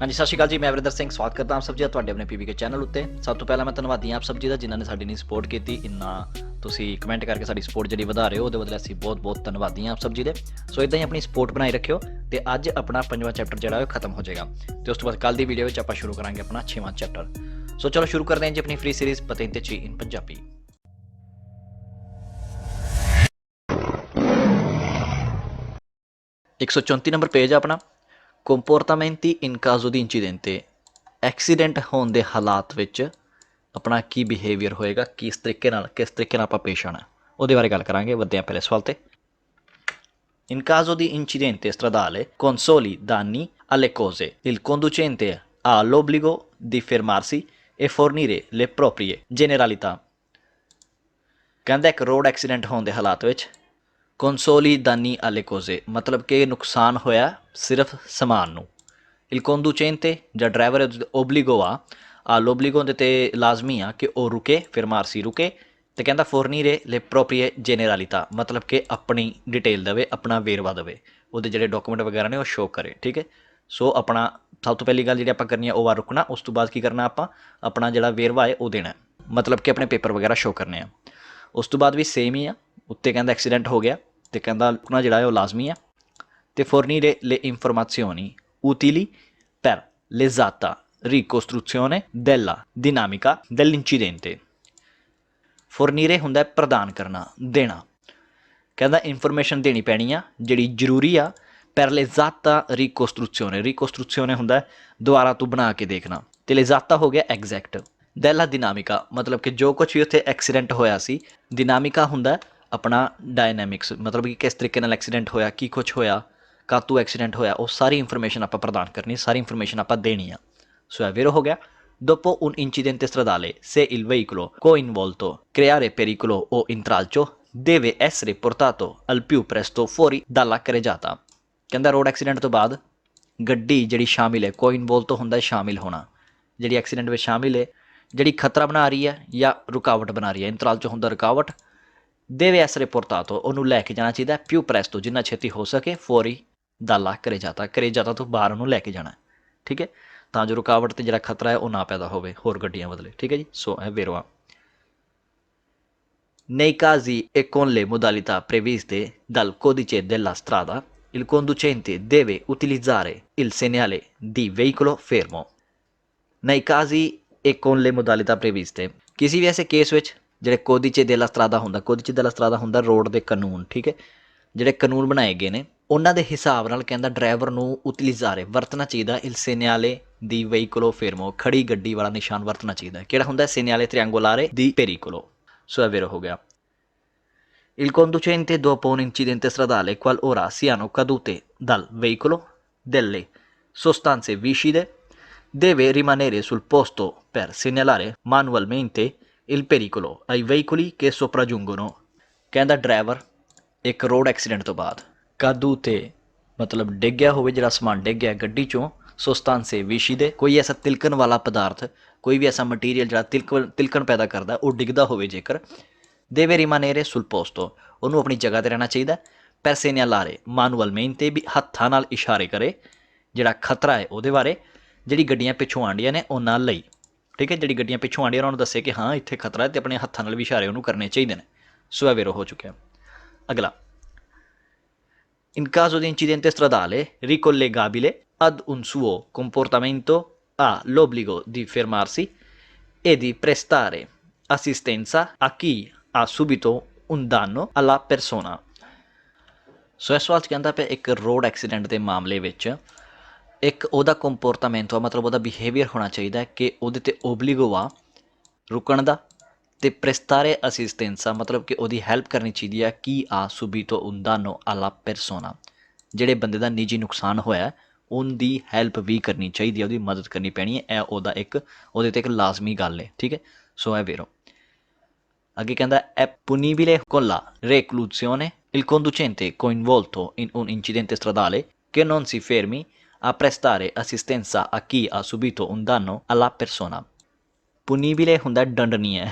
हाँ जी, सत श्री अकाल जी। मैं वरिंदर सिंह स्वागत करता आप सब जी का ਤੁਹਾਡੇ ਆਪਣੇ PBK ਚੈਨਲ ਉੱਤੇ। ਸਭ ਤੋਂ ਪਹਿਲਾਂ ਮੈਂ ਧੰਨਵਾਦੀ ਆਪ ਸਭ ਜੀ ਦਾ ਜਿਨ੍ਹਾਂ ਨੇ ਸਾਡੀ ਨੀ ਸਪੋਰਟ ਕੀਤੀ। ਇੰਨਾ ਤੁਸੀਂ ਕਮੈਂਟ ਕਰਕੇ ਸਾਡੀ ਸਪੋਰਟ ਜਿਹੜੀ ਵਧਾ ਰਹੇ ਹੋ ਉਹਦੇ ਬਦਲੇ ਅਸੀਂ ਬਹੁਤ ਧੰਨਵਾਦੀ ਹਾਂ ਆਪ ਸਭ ਜੀ ਦੇ। ਸੋ ਇਦਾਂ ਹੀ ਆਪਣੀ ਸਪੋਰਟ ਬਣਾਈ ਰੱਖਿਓ ਤੇ ਅੱਜ ਆਪਣਾ 5ਵਾਂ ਚੈਪਟਰ ਜਿਹੜਾ ਉਹ ਖਤਮ ਹੋ ਜਾਏਗਾ ਤੇ ਉਸ ਤੋਂ ਬਾਅਦ ਕੱਲ ਦੀ ਵੀਡੀਓ ਵਿੱਚ ਆਪਾਂ ਸ਼ੁਰੂ ਕਰਾਂਗੇ ਆਪਣਾ 6ਵਾਂ ਚੈਪਟਰ। ਸੋ ਚਲੋ ਸ਼ੁਰੂ ਕਰਦੇ ਹਾਂ ਜੀ ਆਪਣੀ ਫ੍ਰੀ ਸੀਰੀਜ਼ ਪਤੇ ਤੇ ਚੀ ਇਨ ਪੰਜਾਬੀ। 134 ਨੰਬਰ ਪੇਜ ਆ ਆਪਣਾ। ਕੰਪੋਰਟਾਮੈਂਟੀ ਇਨ ਕਾਜ਼ੋ ਦੀ ਇੰਸੀਡੈਂਟੇ, ਐਕਸੀਡੈਂਟ ਹੋਣ ਦੇ ਹਾਲਾਤ ਵਿੱਚ ਆਪਣਾ ਕੀ ਬਿਹੇਵੀਅਰ ਹੋਏਗਾ, ਕਿਸ ਤਰੀਕੇ ਨਾਲ ਆਪਾਂ ਪੇਸ਼ ਆਉਣਾ, ਉਹਦੇ ਬਾਰੇ ਗੱਲ ਕਰਾਂਗੇ। ਵਧਦੇ ਹਾਂ ਪਹਿਲੇ ਸਵਾਲ ਤੇ। In caso di incidente stradale con soli danni alle cose, il conducente ha l'obbligo di fermarsi e fornire le proprie generalità। ਕਹਿੰਦਾ ਇੱਕ ਰੋਡ ਐਕਸੀਡੈਂਟ ਹੋਣ ਦੇ ਹਾਲਾਤ ਵਿੱਚ ਕੰਸੋਲੀ ਦਾਨੀ ਆਲੇ ਕੋਜ਼ੇ ਮਤਲਬ ਕਿ ਨੁਕਸਾਨ ਹੋਇਆ ਸਿਰਫ ਸਮਾਨ ਨੂੰ। ਇਲ ਕੰਦੂਚੇਂਤੇ ਜਾਂ ਡਰਾਈਵਰ ਓਬਲੀਗੋ ਆ ਲੋਬਲੀਗੋ ਦੇ ਤੇ ਲਾਜ਼ਮੀ ਆ ਕਿ ਉਹ ਰੁਕੇ, ਫਿਰ ਮਾਰਸੀ ਰੁਕੇ ਤੇ ਕਹਿੰਦਾ ਫੋਰਨੀਰੇ ਲੈ ਪ੍ਰੋਪਰੀਏ ਜੇਨੇਰਾਲੀਤਾ ਮਤਲਬ ਕਿ ਆਪਣੀ ਡਿਟੇਲ ਦੇਵੇ, ਆਪਣਾ ਵੇਰਵਾ ਦੇਵੇ, ਉਹਦੇ ਜਿਹੜੇ ਡਾਕੂਮੈਂਟ ਵਗੈਰਾ ਨੇ ਉਹ ਸ਼ੋਅ ਕਰੇ। ਠੀਕ ਹੈ। ਸੋ ਆਪਣਾ ਸਭ ਤੋਂ ਪਹਿਲੀ ਗੱਲ ਜਿਹੜੀ ਆਪਾਂ ਕਰਨੀ ਆ ਉਹ ਵਾ ਰੁਕਣਾ। ਉਸ ਤੋਂ ਬਾਅਦ ਕੀ ਕਰਨਾ, ਆਪਾਂ ਆਪਣਾ ਜਿਹੜਾ ਵੇਰਵਾ ਹੈ ਉਹ ਦੇਣਾ, ਮਤਲਬ ਕਿ ਆਪਣੇ ਪੇਪਰ ਵਗੈਰਾ ਸ਼ੋਅ ਕਰਨੇ ਆ। ਉਸ ਤੋਂ ਬਾਅਦ ਵੀ ਸੇਮ ਹੀ ਆ, ਉੱਤੇ ਕਹਿੰਦਾ ਐਕਸੀਡੈਂਟ ਹੋ ਗਿਆ ਤੇ ਕਹਿੰਦਾ ਰੁਕਣਾ ਜਿਹੜਾ ਹੈ ਉਹ ਲਾਜ਼ਮੀ ਆ ਤੇ fornire le informazioni utili per l'esatta ricostruzione della dinamica dell'incidente। fornire ਹੁੰਦਾ ਪ੍ਰਦਾਨ ਕਰਨਾ, ਦੇਣਾ। ਕਹਿੰਦਾ ਇਨਫੋਰਮੇਸ਼ਨ ਦੇਣੀ ਪੈਣੀ ਆ ਜਿਹੜੀ ਜ਼ਰੂਰੀ ਆ per l'esatta ricostruzione। ricostruzione ਹੁੰਦਾ ਦੁਬਾਰਾ ਤੋਂ ਬਣਾ ਕੇ ਦੇਖਣਾ ਤੇ l'esatta ਹੋ ਗਿਆ ਐਗਜ਼ੈਕਟ। ਦੈਲਾ ਦਿਨਾਮਿਕਾ ਮਤਲਬ ਕਿ ਜੋ ਕੁਛ ਵੀ ਉੱਥੇ ਐਕਸੀਡੈਂਟ ਹੋਇਆ ਸੀ। ਦਿਨਾਮਿਕਾ ਹੁੰਦਾ ਆਪਣਾ ਡਾਇਨਾਮਿਕਸ ਮਤਲਬ ਕਿ ਕਿਸ ਤਰੀਕੇ ਨਾਲ ਐਕਸੀਡੈਂਟ ਹੋਇਆ, ਕੀ ਕੁਛ ਹੋਇਆ, ਕਾਤੋਂ ਐਕਸੀਡੈਂਟ ਹੋਇਆ, ਉਹ ਸਾਰੀ ਇਨਫੋਰਮੇਸ਼ਨ ਆਪਾਂ ਪ੍ਰਦਾਨ ਕਰਨੀ, ਸਾਰੀ ਇਨਫੋਰਮੇਸ਼ਨ ਆਪਾਂ ਦੇਣੀ ਆ। ਸੋ è vero ਹੋ ਗਿਆ। Dopo un incidente stradale, se il veicolo coinvolto creare pericolo o intralcio, deve essere portato al più presto fuori dalla carreggiata। ਕਹਿੰਦਾ ਰੋਡ ਐਕਸੀਡੈਂਟ ਤੋਂ ਬਾਅਦ ਗੱਡੀ ਜਿਹੜੀ ਸ਼ਾਮਿਲ ਹੈ, ਕੋਇਨਵੋਲਟੋ ਹੁੰਦਾ ਸ਼ਾਮਿਲ ਹੋਣਾ, ਜਿਹੜੀ ਐਕਸੀਡੈਂਟ ਵਿੱਚ ਸ਼ਾਮਿਲ ਹੈ, ਜਿਹੜੀ ਖਤਰਾ ਬਣਾ ਰਹੀ ਹੈ ਜਾਂ ਰੁਕਾਵਟ ਬਣਾ ਰਹੀ ਹੈ। ਇੰਤਰਾਲਚੋ ਹੁੰਦਾ ਰੁਕਾਵਟ। deve essere portato ਉਹਨੂੰ ਲੈ ਕੇ ਜਾਣਾ ਚਾਹੀਦਾ più presto ਜਿੰਨਾ ਛੇਤੀ ਹੋ ਸਕੇ fuori dalla carreggiata ਤੋਂ ਬਾਹਰ ਉਹਨੂੰ ਲੈ ਕੇ ਜਾਣਾ। ਠੀਕ ਹੈ, ਤਾਂ ਜੋ ਰੁਕਾਵਟ ਤੇ ਜਿਹੜਾ ਖਤਰਾ ਹੈ ਉਹ ਨਾ ਪੈਦਾ ਹੋਵੇ ਹੋਰ ਗੱਡੀਆਂ ਬਦਲੇ। ਠੀਕ ਹੈ ਜੀ। ਸੋ ਇਹ ਵੇਰਵਾ। Nei casi e con le modalità previste dal codice della strada, il conducente deve utilizzare il segnale di veicolo fermo। Nei casi e con le modalità previste, ਕਿਸੇ ਵੀ ਐਸੇ ਕੇਸ ਵਿੱਚ ਜਿਹੜੇ ਕੋਦੀਚੇ ਦੇਲਾ ਸਟਰਾਦਾ ਹੁੰਦਾ, ਕੋਦੀਚੇ ਦੇਲਾ ਸਟਰਾਦਾ ਹੁੰਦਾ ਰੋਡ ਦੇ ਕਾਨੂੰਨ। ਠੀਕ ਹੈ, ਜਿਹੜੇ ਕਾਨੂੰਨ ਬਣਾਏ ਗਏ ਨੇ ਉਹਨਾਂ ਦੇ ਹਿਸਾਬ ਨਾਲ ਕਹਿੰਦਾ ਡਰਾਈਵਰ ਨੂੰ ਉਤਲੀਜ਼ਾਰੇ ਵਰਤਣਾ ਚਾਹੀਦਾ ਇਲ ਸੇਨਿਆਲੇ ਦੀ ਵਹੀਕਲੋ ਫੇਰਮੋ, ਖੜੀ ਗੱਡੀ ਵਾਲਾ ਨਿਸ਼ਾਨ ਵਰਤਣਾ ਚਾਹੀਦਾ। ਕਿਹੜਾ ਹੁੰਦਾ, ਸੇਨਿਆਲੇ triangolare di pericolo। ਸੋ ਇਹ vero ਹੋ ਗਿਆ। Il conducente dopo un incidente stradale qualora siano cadute dal veicolo delle sostanze viscide deve rimanere sul posto per segnalare manualmente il pericolo ai veicoli che sopraggiungono। ਕਹਿੰਦਾ driver ਇੱਕ road accident ਤੋਂ ਬਾਅਦ ਕਾਦੂਤੇ ਮਤਲਬ ਡਿੱਗ ਗਿਆ ਹੋਵੇ, ਜਿਹੜਾ ਸਮਾਨ ਡਿੱਗ ਗਿਆ ਗੱਡੀ ਚੋਂ, ਸੋਸਤਾਂਸੇ ਵਿਸ਼ੀਦੇ ਕੋਈ ਐਸਾ ਤਿਲਕਣ ਵਾਲਾ ਪਦਾਰਥ, ਕੋਈ ਵੀ ਐਸਾ ਮਟੀਰੀਅਲ ਜਿਹੜਾ ਤਿਲਕਣ ਪੈਦਾ ਕਰਦਾ ਉਹ ਡਿੱਗਦਾ ਹੋਵੇ ਜੇਕਰ, deve rimanere sul posto ਉਹਨੂੰ ਆਪਣੀ ਜਗ੍ਹਾ 'ਤੇ ਰਹਿਣਾ ਚਾਹੀਦਾ। per segnalare manualmente ਵੀ ਹੱਥਾਂ ਨਾਲ ਇਸ਼ਾਰੇ ਕਰੇ ਜਿਹੜਾ ਖਤਰਾ ਹੈ ਉਹਦੇ ਬਾਰੇ, ਜਿਹੜੀ ਗੱਡੀਆਂ ਪਿੱਛੋਂ ਆਉਂਦੀਆਂ ਨੇ ਉਹਨਾਂ ਲਈ। ਠੀਕ ਹੈ, ਜਿਹੜੀ ਗੱਡੀਆਂ ਪਿੱਛੋਂ ਆਉਂਦੀਆਂ ਉਹਨਾਂ ਨੂੰ ਦੱਸੇ ਕਿ ਹਾਂ ਇੱਥੇ ਖਤਰਾ ਹੈ ਤੇ ਆਪਣੇ ਹੱਥਾਂ ਨਾਲ ਵੀ ਇਸ਼ਾਰੇ ਉਹਨੂੰ ਕਰਨੇ ਚਾਹੀਦੇ ਨੇ। ਸੋ ਇਹ ਵੇਰੋ ਹੋ ਚੁੱਕਿਆ। ਅਗਲਾ, in caso di incidente stradale ricollegabile ad un suo comportamento ha l'obbligo di fermarsi e di prestare assistenza a chi ha subito un danno alla persona। ਸੋ ਇਸ ਸਵਾਲ 'ਚ ਕਹਿੰਦਾ ਪਿਆ ਇੱਕ ਰੋਡ ਐਕਸੀਡੈਂਟ ਦੇ ਮਾਮਲੇ ਵਿੱਚ ਇੱਕ ਉਹਦਾ ਕੰਪੋਰਟਾਮੈਂਟੋ ਆ ਮਤਲਬ ਉਹਦਾ ਬਿਹੇਵੀਅਰ ਹੋਣਾ ਚਾਹੀਦਾ ਕਿ ਉਹਦੇ 'ਤੇ ਓਬਲੀਗੋ ਆ ਰੁਕਣ ਦਾ ਤੇ ਪ੍ਰੈਸਤਾਰੇ ਅਸਿਸਟੈਂਸਾ ਮਤਲਬ ਕਿ ਉਹਦੀ ਹੈਲਪ ਕਰਨੀ ਚਾਹੀਦੀ ਆ ਕੀ ਆ ਸੁਬੀਤੋ un danno alla persona, ਜਿਹੜੇ ਬੰਦੇ ਦਾ ਨਿੱਜੀ ਨੁਕਸਾਨ ਹੋਇਆ ਉਹਦੀ ਹੈਲਪ ਵੀ ਕਰਨੀ ਚਾਹੀਦੀ ਹੈ, ਉਹਦੀ ਮਦਦ ਕਰਨੀ ਪੈਣੀ ਹੈ। ਇਹ ਉਹਦਾ ਇੱਕ ਉਹਦੇ 'ਤੇ ਇੱਕ ਲਾਜ਼ਮੀ ਗੱਲ ਹੈ। ਠੀਕ ਹੈ, ਸੋ ਇਹ ਵੇਰੋ। ਅੱਗੇ ਕਹਿੰਦਾ è punibile con la reclusione il conducente coinvolto in un incidente stradale che non si fermi a prestare assistenza a chi ha subito un danno alla persona। punibile ਹੁੰਦਾ ਦੰਡਨੀय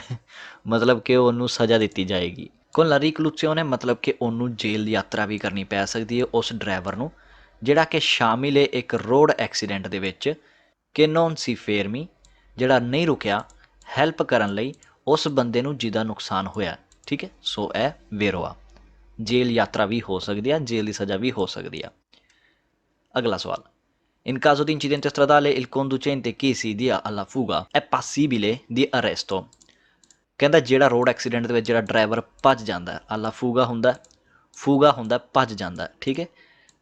ਮਤਲਬ ਕਿ ਉਹਨੂੰ ਸਜ਼ਾ ਦਿੱਤੀ ਜਾਏਗੀ। con la reclusione ਮਤਲਬ ਕਿ ਉਹਨੂੰ ਜੇਲ੍ਹ ਯਾਤਰਾ ਵੀ ਕਰਨੀ ਪੈ ਸਕਦੀ ਹੈ ਉਸ ਡਰਾਈਵਰ ਨੂੰ ਜਿਹੜਾ ਕਿ ਸ਼ਾਮਿਲ ਹੈ ਇੱਕ ਰੋਡ ਐਕਸੀਡੈਂਟ ਦੇ ਵਿੱਚ ਕਿ non si fermi, ਜਿਹੜਾ ਨਹੀਂ ਰੁਕਿਆ ਹੈਲਪ ਕਰਨ ਲਈ ਉਸ ਬੰਦੇ ਨੂੰ ਜਿਹਦਾ ਨੁਕਸਾਨ ਹੋਇਆ। ਠੀਕ ਹੈ, ਸੋ ਇਹ ਵੇਰੋ ਆ। ਜੇਲ੍ਹ ਯਾਤਰਾ ਵੀ ਹੋ ਸਕਦੀ ਆ, ਜੇਲ੍ਹ ਦੀ ਸਜ਼ਾ ਵੀ ਹੋ ਸਕਦੀ ਆ। ਅਗਲਾ ਸਵਾਲ, in caso di incidente stradale il conducente che si dia alla fuga è passibile di arresto। ਕਹਿੰਦਾ ਜਿਹੜਾ ਰੋਡ ਐਕਸੀਡੈਂਟ ਦੇ ਵਿੱਚ ਜਿਹੜਾ ਡਰਾਈਵਰ ਭੱਜ ਜਾਂਦਾ, alla fuga ਹੁੰਦਾ, ਫੂਗਾ ਹੁੰਦਾ ਭੱਜ ਜਾਂਦਾ, ਠੀਕ ਹੈ,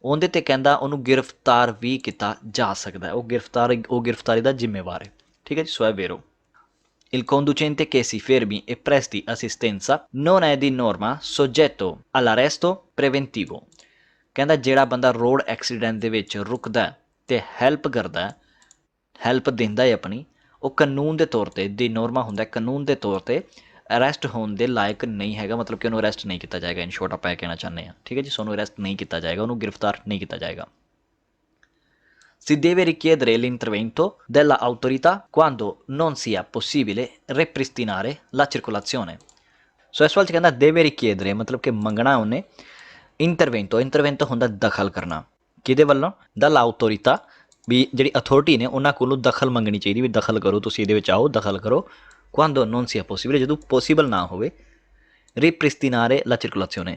ਉਹਦੇ 'ਤੇ ਕਹਿੰਦਾ ਉਹਨੂੰ ਗ੍ਰਿਫਤਾਰ ਵੀ ਕੀਤਾ ਜਾ ਸਕਦਾ, ਉਹ ਗ੍ਰਿਫਤਾਰੀ ਦਾ ਜ਼ਿੰਮੇਵਾਰ ਹੈ। ਠੀਕ ਹੈ ਜੀ, ਸੋ ਹੈ ਵੇਰੋ। Il conducente che si fermi e presti assistenza non è di norma soggetto all'arresto preventivo। ਕਹਿੰਦਾ ਜਿਹੜਾ ਬੰਦਾ ਰੋਡ ਐਕਸੀਡੈਂਟ ਦੇ ਵਿੱਚ ਰੁਕਦਾ ਅਤੇ ਹੈਲਪ ਕਰਦਾ, ਹੈਲਪ ਦਿੰਦਾ ਹੈ ਆਪਣੀ, ਉਹ ਕਾਨੂੰਨ ਦੇ ਤੌਰ 'ਤੇ ਦੀ ਨੋਰਮਾ ਹੁੰਦਾ, ਕਾਨੂੰਨ ਦੇ ਤੌਰ 'ਤੇ ਅਰੈਸਟ ਹੋਣ ਦੇ ਲਾਇਕ ਨਹੀਂ ਹੈਗਾ, ਮਤਲਬ ਕਿ ਉਹਨੂੰ ਅਰੈਸਟ ਨਹੀਂ ਕੀਤਾ ਜਾਏਗਾ। ਇਨ ਸ਼ੋਰਟ ਆਪਾਂ ਇਹ ਕਹਿਣਾ ਚਾਹੁੰਦੇ ਹਾਂ। ਠੀਕ ਹੈ ਜੀ, ਸੋ ਉਹਨੂੰ ਅਰੈਸਟ ਨਹੀਂ ਕੀਤਾ ਜਾਏਗਾ, ਉਹਨੂੰ ਗ੍ਰਿਫਤਾਰ ਨਹੀਂ ਕੀਤਾ ਜਾਏਗਾ। Si deve richiedere l'intervento della autorità quando non sia possibile ripristinare la circolazione। ਸੋ ਇਸ ਵੱਲ 'ਚ ਕਹਿੰਦਾ deve richiedere ਮਤਲਬ ਕਿ ਮੰਗਣਾ ਉਹਨੇ, ਇੰਟਰਵੈਂਟੋ ਹੁੰਦਾ ਦਖਲ ਕਰਨਾ, ਕਿਹਦੇ ਵੱਲੋਂ? dalla autorità, ਵੀ ਜਿਹੜੀ ਅਥੋਰਿਟੀ ਨੇ ਉਹਨਾਂ ਕੋਲੋਂ ਦਖਲ ਮੰਗਣੀ ਚਾਹੀਦੀ, ਵੀ ਦਖਲ ਕਰੋ, ਤੁਸੀਂ ਇਹਦੇ ਵਿੱਚ ਆਓ, ਦਖਲ ਕਰੋ। quando non sia possibile, ਜਦੋਂ ਪੋਸੀਬਲ ਨਾ ਹੋਵੇ, ripristinare la circolazione,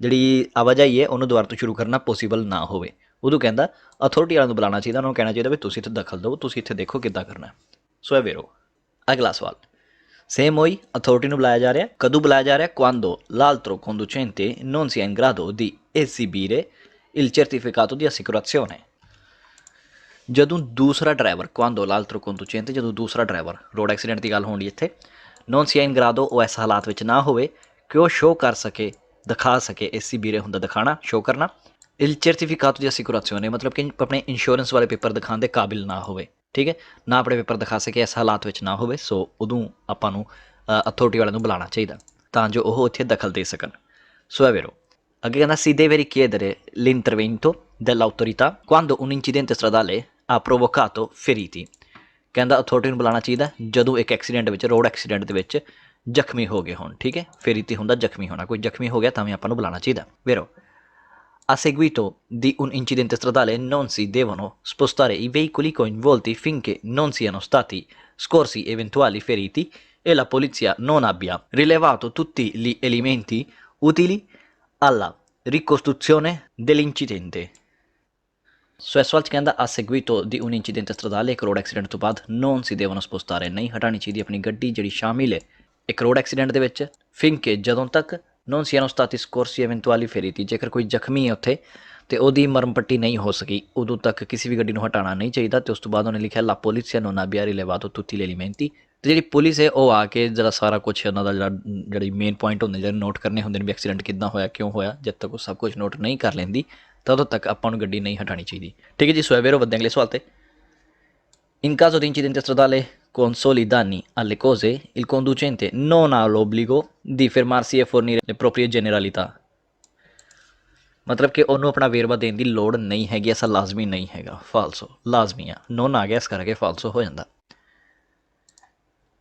ਜਿਹੜੀ ਆਵਾਜਾਈ ਹੈ ਉਹਨੂੰ ਦੁਬਾਰਾ ਤੋਂ ਸ਼ੁਰੂ ਕਰਨਾ ਪੋਸੀਬਲ ਨਾ ਹੋਵੇ, ਉਦੋਂ ਕਹਿੰਦਾ ਅਥੋਰਿਟੀ ਵਾਲਿਆਂ ਨੂੰ ਬੁਲਾਉਣਾ ਚਾਹੀਦਾ, ਉਹਨਾਂ ਨੂੰ ਕਹਿਣਾ ਚਾਹੀਦਾ ਵੀ ਤੁਸੀਂ ਇੱਥੇ ਦਖਲ ਦਿਓ, ਤੁਸੀਂ ਇੱਥੇ ਦੇਖੋ ਕਿੱਦਾਂ ਕਰਨਾ। ਸੋ ਹੈ ਵੇਰੋ। ਅਗਲਾ ਸਵਾਲ, ਸੇਮ ਉਹੀ ਅਥੋਰਿਟੀ ਨੂੰ ਬੁਲਾਇਆ ਜਾ ਰਿਹਾ, ਕਦੋਂ ਬੁਲਾਇਆ ਜਾ ਰਿਹਾ? quando l'altro conducente non sia in grado di esibire il certificato di assicurazione। ਜਦੋਂ ਦੂਸਰਾ ਡਰਾਈਵਰ, quando l'altro conducente, ਜਦੋਂ ਦੂਸਰਾ ਡਰਾਈਵਰ, ਰੋਡ ਐਕਸੀਡੈਂਟ ਦੀ ਗੱਲ ਹੋਣ ਦੀ ਇੱਥੇ, non sia in grado, ਉਹ ਇਸ ਹਾਲਾਤ ਵਿੱਚ ਨਾ ਹੋਵੇ ਕਿ ਉਹ ਸ਼ੋਅ ਕਰ ਸਕੇ, ਦਿਖਾ ਸਕੇ, esibire ਹੁੰਦਾ ਦਿਖਾਣਾ, ਸ਼ੋਅ ਕਰਨਾ, il certificato di assicurazione ਮਤਲਬ ਕਿ ਆਪਣੇ ਇੰਸ਼ੋਰੈਂਸ ਵਾਲੇ ਪੇਪਰ ਦਿਖਾਉਣ ਦੇ ਕਾਬਿਲ ਨਾ ਹੋਵੇ। ਠੀਕ ਹੈ, ਨਾ ਆਪਣੇ ਪੇਪਰ ਦਿਖਾ ਸਕੇ, ਇਸ ਹਾਲਾਤ ਵਿੱਚ ਨਾ ਹੋਵੇ, ਸੋ ਉਦੋਂ ਆਪਾਂ ਨੂੰ ਅਥੋਰਿਟੀ ਵਾਲਿਆਂ ਨੂੰ ਬੁਲਾਉਣਾ ਚਾਹੀਦਾ ਤਾਂ ਜੋ ਉਹ ਇੱਥੇ ਦਖਲ ਦੇ ਸਕਣ। ਸੋ ਹੈ ਵੇਰੋ। ਅੱਗੇ ਕਹਿੰਦਾ si deve richiedere l'intervento dell'autorità quando un incidente stradale ha provocato feriti। ਕਹਿੰਦਾ ਅਥੋਰਿਟੀ ਨੂੰ ਬੁਲਾਉਣਾ ਚਾਹੀਦਾ ਜਦੋਂ ਇੱਕ ਐਕਸੀਡੈਂਟ ਵਿੱਚ, ਰੋਡ ਐਕਸੀਡੈਂਟ ਦੇ ਵਿੱਚ ਜ਼ਖਮੀ ਹੋ ਗਏ ਹੋਣ। ਠੀਕ ਹੈ, ਫੇਰੀਤੀ ਹੁੰਦਾ ਜ਼ਖਮੀ ਹੋਣਾ, ਕੋਈ ਜ਼ਖਮੀ ਹੋ ਗਿਆ ਤਾਂ ਵੀ ਆਪਾਂ ਨੂੰ ਬੁਲਾਉਣਾ ਚਾਹੀਦਾ। ਵੇਰੋ। A seguito di un incidente stradale non si devono spostare i veicoli coinvolti finché non siano stati scorsi eventuali feriti e la polizia non abbia rilevato tutti gli elementi utili alla ricostruzione dell'incidente। ਸੋ ਇਸ ਵੱਲ 'ਚ ਕਹਿੰਦਾ a seguito di un incidente stradale, ਇੱਕ road accident ਤੋਂ ਬਾਅਦ non si devono spostare, ਨਹੀਂ ਹਟਾਉਣੀ ਚਾਹੀਦੀ ਆਪਣੀ ਗੱਡੀ ਜਿਹੜੀ ਸ਼ਾਮਿਲ ਹੈ ਇੱਕ ਰੋਡ ਐਕਸੀਡੈਂਟ ਦੇ ਵਿੱਚ, finché ਜਦੋਂ ਤੱਕ non siano stati scorsi eventuali feriti, ਜੇਕਰ ਕੋਈ ਜ਼ਖਮੀ ਹੈ ਉੱਥੇ ਅਤੇ ਉਹਦੀ ਮਰਮ ਪੱਟੀ ਨਹੀਂ ਹੋ ਸਕੀ, ਉਦੋਂ ਤੱਕ ਕਿਸੇ ਵੀ ਗੱਡੀ ਨੂੰ ਹਟਾਉਣਾ ਨਹੀਂ ਚਾਹੀਦਾ। ਅਤੇ ਉਸ ਤੋਂ ਬਾਅਦ ਉਹਨੇ ਲਿਖਿਆ la polizia non abbia rilevato tutti gli elementi, ਅਤੇ ਜਿਹੜੀ ਪੁਲਿਸ ਹੈ ਉਹ ਆ ਕੇ ਜਿਹੜਾ ਸਾਰਾ ਕੁਛ ਉਹਨਾਂ ਦਾ ਜਿਹੜੀ ਮੇਨ ਪੁਆਇੰਟ ਹੁੰਦੇ, ਜਿਹੜੇ ਨੋਟ ਕਰਨੇ ਹੁੰਦੇ ਨੇ ਵੀ ਐਕਸੀਡੈਂਟ ਕਿੱਦਾਂ ਹੋਇਆ, ਕਿਉਂ ਹੋਇਆ, ਜਦ ਤੱਕ ਉਹ ਸਭ ਕੁਛ ਨੋਟ ਨਹੀਂ ਕਰ ਲੈਂਦੀ ਤਾਂ ਉਦੋਂ ਤੱਕ ਆਪਾਂ ਨੂੰ ਗੱਡੀ ਨਹੀਂ ਹਟਾਉਣੀ ਚਾਹੀਦੀ। ਠੀਕ ਹੈ ਜੀ, ਸੋ ਹੈ ਵੇਰੋ। ਵੱਧਦੇ ਅਗਲੇ ਸਵਾਲ 'ਤੇ। In caso di incidente stradale con soli danni alle cose, il conducente non ha l'obbligo di fermarsi e fornire le proprie generalità। ਮਤਲਬ ਕਿ ਉਹਨੂੰ ਆਪਣਾ ਵੇਰਵਾ ਦੇਣ ਦੀ ਲੋੜ ਨਹੀਂ ਹੈਗੀ, ਐਸਾ ਲਾਜ਼ਮੀ ਨਹੀਂ ਹੈਗਾ, ਫਾਲਸੋ ਲਾਜ਼ਮੀ ਆ, ਨੋਨ ਆ ਗਿਆ ਇਸ ਕਰਕੇ ਫਾਲਸੋ ਹੋ ਜਾਂਦਾ।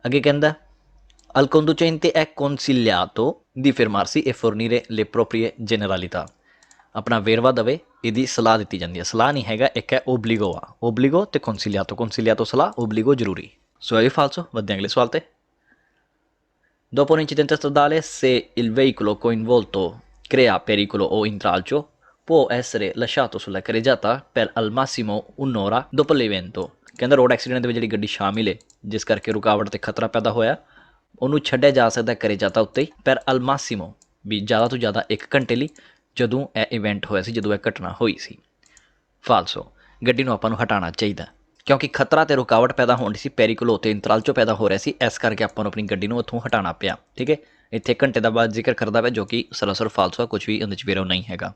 ਅੱਗੇ ਕਹਿੰਦਾ al conducente è consigliato di fermarsi e fornire le proprie generalità। ਆਪਣਾ ਵੇਰਵਾ ਦੇਵੇ, ਇਹਦੀ ਸਲਾਹ ਦਿੱਤੀ ਜਾਂਦੀ ਹੈ, ਸਲਾਹ ਨਹੀਂ ਹੈਗਾ, ਇੱਕ ਹੈ ਓਬਲੀਗੋ ਆ, ਓਬਲੀਗੋ ਅਤੇ consigliato ਸਲਾਹ, ਓਬਲੀਗੋ ਜ਼ਰੂਰੀ। ਸੋ ਇਹ ਵੀ ਫਾਲਸੋ। ਵੱਧਦੇ ਅਗਲੇ ਸਵਾਲ 'ਤੇ। Dopo un incidente stradale, se il veicolo coinvolto crea pericolo o intralcio, può essere lasciato sulla carreggiata per al massimo un'ora dopo l'evento। ਕਹਿੰਦਾ ਰੋਡ ਐਕਸੀਡੈਂਟ ਦੇ ਵਿੱਚ ਜਿਹੜੀ ਗੱਡੀ ਸ਼ਾਮਿਲ ਹੈ ਜਿਸ ਕਰਕੇ ਰੁਕਾਵਟ ਅਤੇ ਖਤਰਾ ਪੈਦਾ ਹੋਇਆ, ਉਹਨੂੰ ਛੱਡਿਆ ਜਾ ਸਕਦਾ ਕਰੇਜਾਤਾ ਉੱਤੇ ਪਰ al massimo, ਵੀ ਜ਼ਿਆਦਾ ਤੋਂ ਜ਼ਿਆਦਾ 1 ਘੰਟੇ ਲਈ, ਜਦੋਂ ਇਹ ਇਵੈਂਟ ਹੋਇਆ ਸੀ, ਜਦੋਂ ਇਹ ਘਟਨਾ ਹੋਈ ਸੀ। ਫਾਲਸੋ। ਗੱਡੀ ਨੂੰ ਆਪਾਂ ਨੂੰ ਹਟਾਉਣਾ ਚਾਹੀਦਾ ਕਿਉਂਕਿ ਖਤਰਾ ਅਤੇ ਰੁਕਾਵਟ ਪੈਦਾ ਹੋਣ ਸੀ, ਪੈਰੀਕੁਲੋ ਅਤੇ ਇੰਤਰਾਲਚੋ ਪੈਦਾ ਹੋ ਰਿਹਾ ਸੀ, ਇਸ ਕਰਕੇ ਆਪਾਂ ਨੂੰ ਆਪਣੀ ਗੱਡੀ ਨੂੰ ਉੱਥੋਂ ਹਟਾਉਣਾ ਪਿਆ। ਠੀਕ ਹੈ, ਇੱਥੇ ਘੰਟੇ ਦਾ ਬਾਅਦ ਜ਼ਿਕਰ ਕਰਦਾ ਪਿਆ ਜੋ ਕਿ ਸਰਾਸਰ ਫਾਲਸੋ, ਕੁਛ ਵੀ ਉਹਦੇ 'ਚ ਵੇਰੋ ਨਹੀਂ ਹੈਗਾ।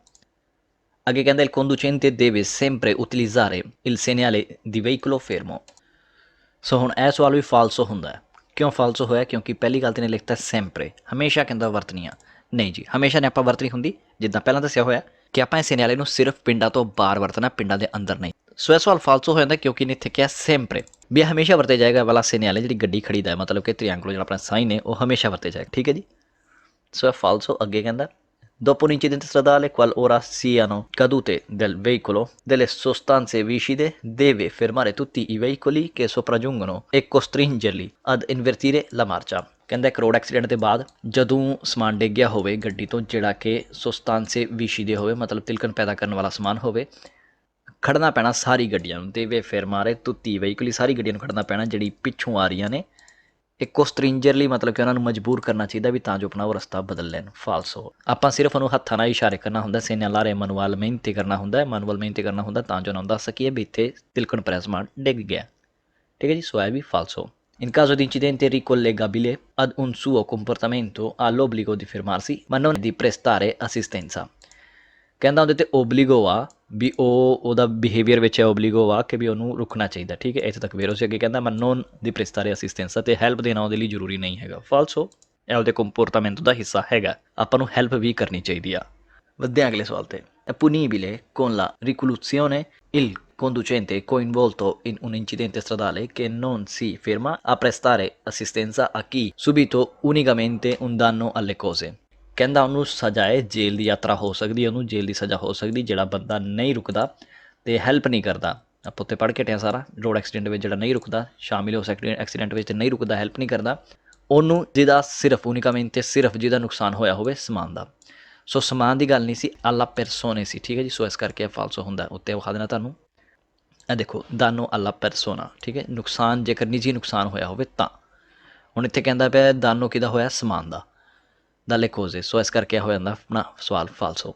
ਅੱਗੇ ਕਹਿੰਦਾ il conducente deve sempre utilizzare il segnale di veicolo fermo। ਸੋ ਹੁਣ ਇਹ ਸਵਾਲ ਵੀ ਫਾਲਸੋ ਹੁੰਦਾ ਹੈ। ਕਿਉਂ ਫਾਲਸੋ ਹੋਇਆ? ਕਿਉਂਕਿ ਪਹਿਲੀ ਗੱਲ ਤਾਂ ਨੇ ਲਿਖਤਾ ਸੈਂਪਰੇ, ਹਮੇਸ਼ਾ ਕਹਿੰਦਾ ਵਰਤਣੀ ਆ, ਨਹੀਂ ਜੀ, ਹਮੇਸ਼ਾ ਨੇ ਆਪਾਂ ਵਰਤਣੀ ਹੁੰਦੀ, ਜਿੱਦਾਂ ਪਹਿਲਾਂ ਦੱਸਿਆ ਹੋਇਆ ਕਿ ਆਪਾਂ ਇਸ ਸਿਨਿਆਲੇ ਨੂੰ ਸਿਰਫ ਪਿੰਡਾਂ ਤੋਂ ਬਾਹਰ ਵਰਤਣਾ, ਪਿੰਡਾਂ ਦੇ ਅੰਦਰ ਨਹੀਂ। ਸੋ ਇਹ ਸਵਾਲ ਫਾਲਸੋ ਹੋ ਜਾਂਦਾ ਕਿਉਂਕਿ ਨੇ ਇੱਥੇ ਕਿਹਾ ਸੈਂਪਰੇ, ਵੀ ਹਮੇਸ਼ਾ ਵਰਤੇ ਜਾਏਗਾ ਵਾਲਾ ਸਿਨਿਆਲੇ, ਜਿਹੜੀ ਗੱਡੀ ਖੜੀ ਦਾ ਹੈ, ਮਤਲਬ ਕਿ ਤ੍ਰਿਐਂਗਲੋ ਜਿਹੜਾ ਆਪਣਾ ਸਾਈਨ ਹੈ ਉਹ ਹਮੇਸ਼ਾ ਵਰਤੇ ਜਾਏਗਾ। ਠੀਕ ਹੈ ਜੀ, ਸੋ ਇਹ ਫਾਲਸੋ। ਅੱਗੇ ਕਹਿੰਦਾ Dopo un incidente stradale, qualora siano cadute del veicolo delle sostanze viscide, deve fermare tutti i veicoli che sopraggiungono e costringerli ad invertire la marcia। ਕਹਿੰਦਾ ਇੱਕ ਰੋਡ ਐਕਸੀਡੈਂਟ ਦੇ ਬਾਅਦ ਜਦੋਂ ਸਮਾਨ ਡਿੱਗ ਗਿਆ ਹੋਵੇ ਗੱਡੀ ਤੋਂ ਜਿਹੜਾ ਕਿ ਸੁਸਤਾਂਸੇ ਵਿਸ਼ੀਦੇ ਹੋਵੇ ਮਤਲਬ ਤਿਲਕਣ ਪੈਦਾ ਕਰਨ ਵਾਲਾ ਸਮਾਨ ਹੋਵੇ, ਖੜਨਾ ਪੈਣਾ ਸਾਰੀ ਗੱਡੀਆਂ ਨੂੰ। ਦੇਵੇ ਫੇਰਮਾਰੇ ਤੁੱਤੀ ਵਹੀਕਲੀ, ਸਾਰੀ ਗੱਡੀਆਂ ਨੂੰ ਖੜਨਾ ਪੈਣਾ ਜਿਹੜੀ ਪਿੱਛੋਂ ਆ ਰਹੀਆਂ ਨੇ। ਇੱਕੋ ਸਟ੍ਰਿੰਜਰਲੀ ਮਤਲਬ ਕਿ ਉਹਨਾਂ ਨੂੰ ਮਜਬੂਰ ਕਰਨਾ ਚਾਹੀਦਾ ਵੀ ਤਾਂ ਜੋ ਆਪਣਾ ਉਹ ਰਸਤਾ ਬਦਲ ਲੈਣ। ਫਾਲਸੋ ਆਪਾਂ ਸਿਰਫ ਉਹਨੂੰ ਹੱਥਾਂ ਨਾਲ ਇਸ਼ਾਰੇ ਕਰਨਾ ਹੁੰਦਾ, ਸੇਨਿਆਲਾਰੇ ਮਨੂਅਲ ਮਿਹਨਤੀ ਕਰਨਾ ਹੁੰਦਾ, ਮਨੂਅਲ ਮਿਹਨਤੀ ਕਰਨਾ ਹੁੰਦਾ ਤਾਂ ਜੋ ਉਹਨਾਂ ਨੂੰ ਦੱਸ ਸਕੀਏ ਵੀ ਇੱਥੇ ਤਿਲਕਣ ਪਿਆ ਸਮਾਨ ਡਿੱਗ ਗਿਆ। ਠੀਕ ਹੈ ਜੀ, ਸੋ ਹੈ ਵੀ ਫਾਲਸੋ। In caso di incidente ricollegabile ad un suo comportamento ha l'obbligo di fermarsi ma non di prestare assistenza। ਕਹਿੰਦਾ ਉਹਦੇ ਤੇ ਓਬਲੀਗੋ ਆ ਵੀ ਉਹਦਾ ਬਿਹੇਵੀਅਰ ਵਿੱਚ ਹੈ ਓਬਲੀਗੋ ਆ ਕਿ ਵੀ ਉਹਨੂੰ ਰੁਕਣਾ ਚਾਹੀਦਾ। ਠੀਕ ਹੈ, ਇੱਥੇ ਤੱਕ ਵੇਰੋ ਸੀ। ਅੱਗੇ ਕਹਿੰਦਾ ਮੈਂ ਨੋਨ ਦੀ ਪ੍ਰੈਸਟਾਰੇ ਅਸਿਸਟੈਂਸ ਅਤੇ ਹੈਲਪ ਦੇਣਾ ਉਹਦੇ ਲਈ ਜ਼ਰੂਰੀ ਨਹੀਂ ਹੈਗਾ। ਫਾਲਸੋ, ਇਹ ਉਹਦੇ ਕੰਪੋਰਟਾਮੈਂਟ ਦਾ ਹਿੱਸਾ ਹੈਗਾ, ਆਪਾਂ ਨੂੰ ਹੈਲਪ ਵੀ ਕਰਨੀ ਚਾਹੀਦੀ ਆ। ਵਧਦੇ ਹਾਂ ਅਗਲੇ ਸਵਾਲ ਤੇ। È punibile con la reclusione il conducente coinvolto in un incidente stradale che non si ferma a prestare assistenza a chi subito unicamente un danno alle cose। ਕਹਿੰਦਾ ਉਹਨੂੰ ਸਜ਼ਾ ਹੈ ਜੇਲ੍ਹ ਦੀ ਯਾਤਰਾ ਹੋ ਸਕਦੀ ਹੈ, ਉਹਨੂੰ ਜੇਲ੍ਹ ਦੀ ਸਜ਼ਾ ਹੋ ਸਕਦੀ ਜਿਹੜਾ ਬੰਦਾ ਨਹੀਂ ਰੁਕਦਾ ਅਤੇ ਹੈਲਪ ਨਹੀਂ ਕਰਦਾ। ਆਪਾਂ ਉੱਤੇ ਪੜ੍ਹ ਕੇ ਹਟਿਆ ਸਾਰਾ, ਰੋਡ ਐਕਸੀਡੈਂਟ ਵਿੱਚ ਜਿਹੜਾ ਨਹੀਂ ਰੁਕਦਾ, ਸ਼ਾਮਿਲ ਉਸ ਐਕਸੀਡੈਂਟ ਵਿੱਚ ਨਹੀਂ ਰੁਕਦਾ, ਹੈਲਪ ਨਹੀਂ ਕਰਦਾ, ਉਹਨੂੰ ਜਿਹਦਾ ਸਿਰਫ ਉਨੀਕਾਮੈਂਟ ਸਿਰਫ ਜਿਹਦਾ ਨੁਕਸਾਨ ਹੋਇਆ ਹੋਵੇ ਸਮਾਨ ਦਾ। ਸੋ ਸਮਾਨ ਦੀ ਗੱਲ ਨਹੀਂ ਸੀ, ਆਲਾ ਪਰਸੋਨੇ ਸੀ। ਠੀਕ ਹੈ ਜੀ, ਸੋ ਇਸ ਕਰਕੇ ਫਾਲਸੋ ਹੁੰਦਾ। ਉੱਤੇ ਵਿਖਾ ਦੇਣਾ ਤੁਹਾਨੂੰ, ਇਹ ਦੇਖੋ ਦਾਨੋ ਆਲਾ ਪਰਸੋਨਾ। ਠੀਕ ਹੈ, ਨੁਕਸਾਨ ਜੇਕਰ ਨਿੱਜੀ ਨੁਕਸਾਨ ਹੋਇਆ ਹੋਵੇ ਤਾਂ। ਹੁਣ ਇੱਥੇ ਕਹਿੰਦਾ ਪਿਆ ਦਾਨੋ ਕਿਹਦਾ ਹੋਇਆ, ਸਮਾਨ ਦਾ, dalle cose। ਸੋ ਇਸ ਕਰਕੇ ਹੋ ਜਾਂਦਾ ਆਪਣਾ ਸਵਾਲ ਫਾਲਸੋ।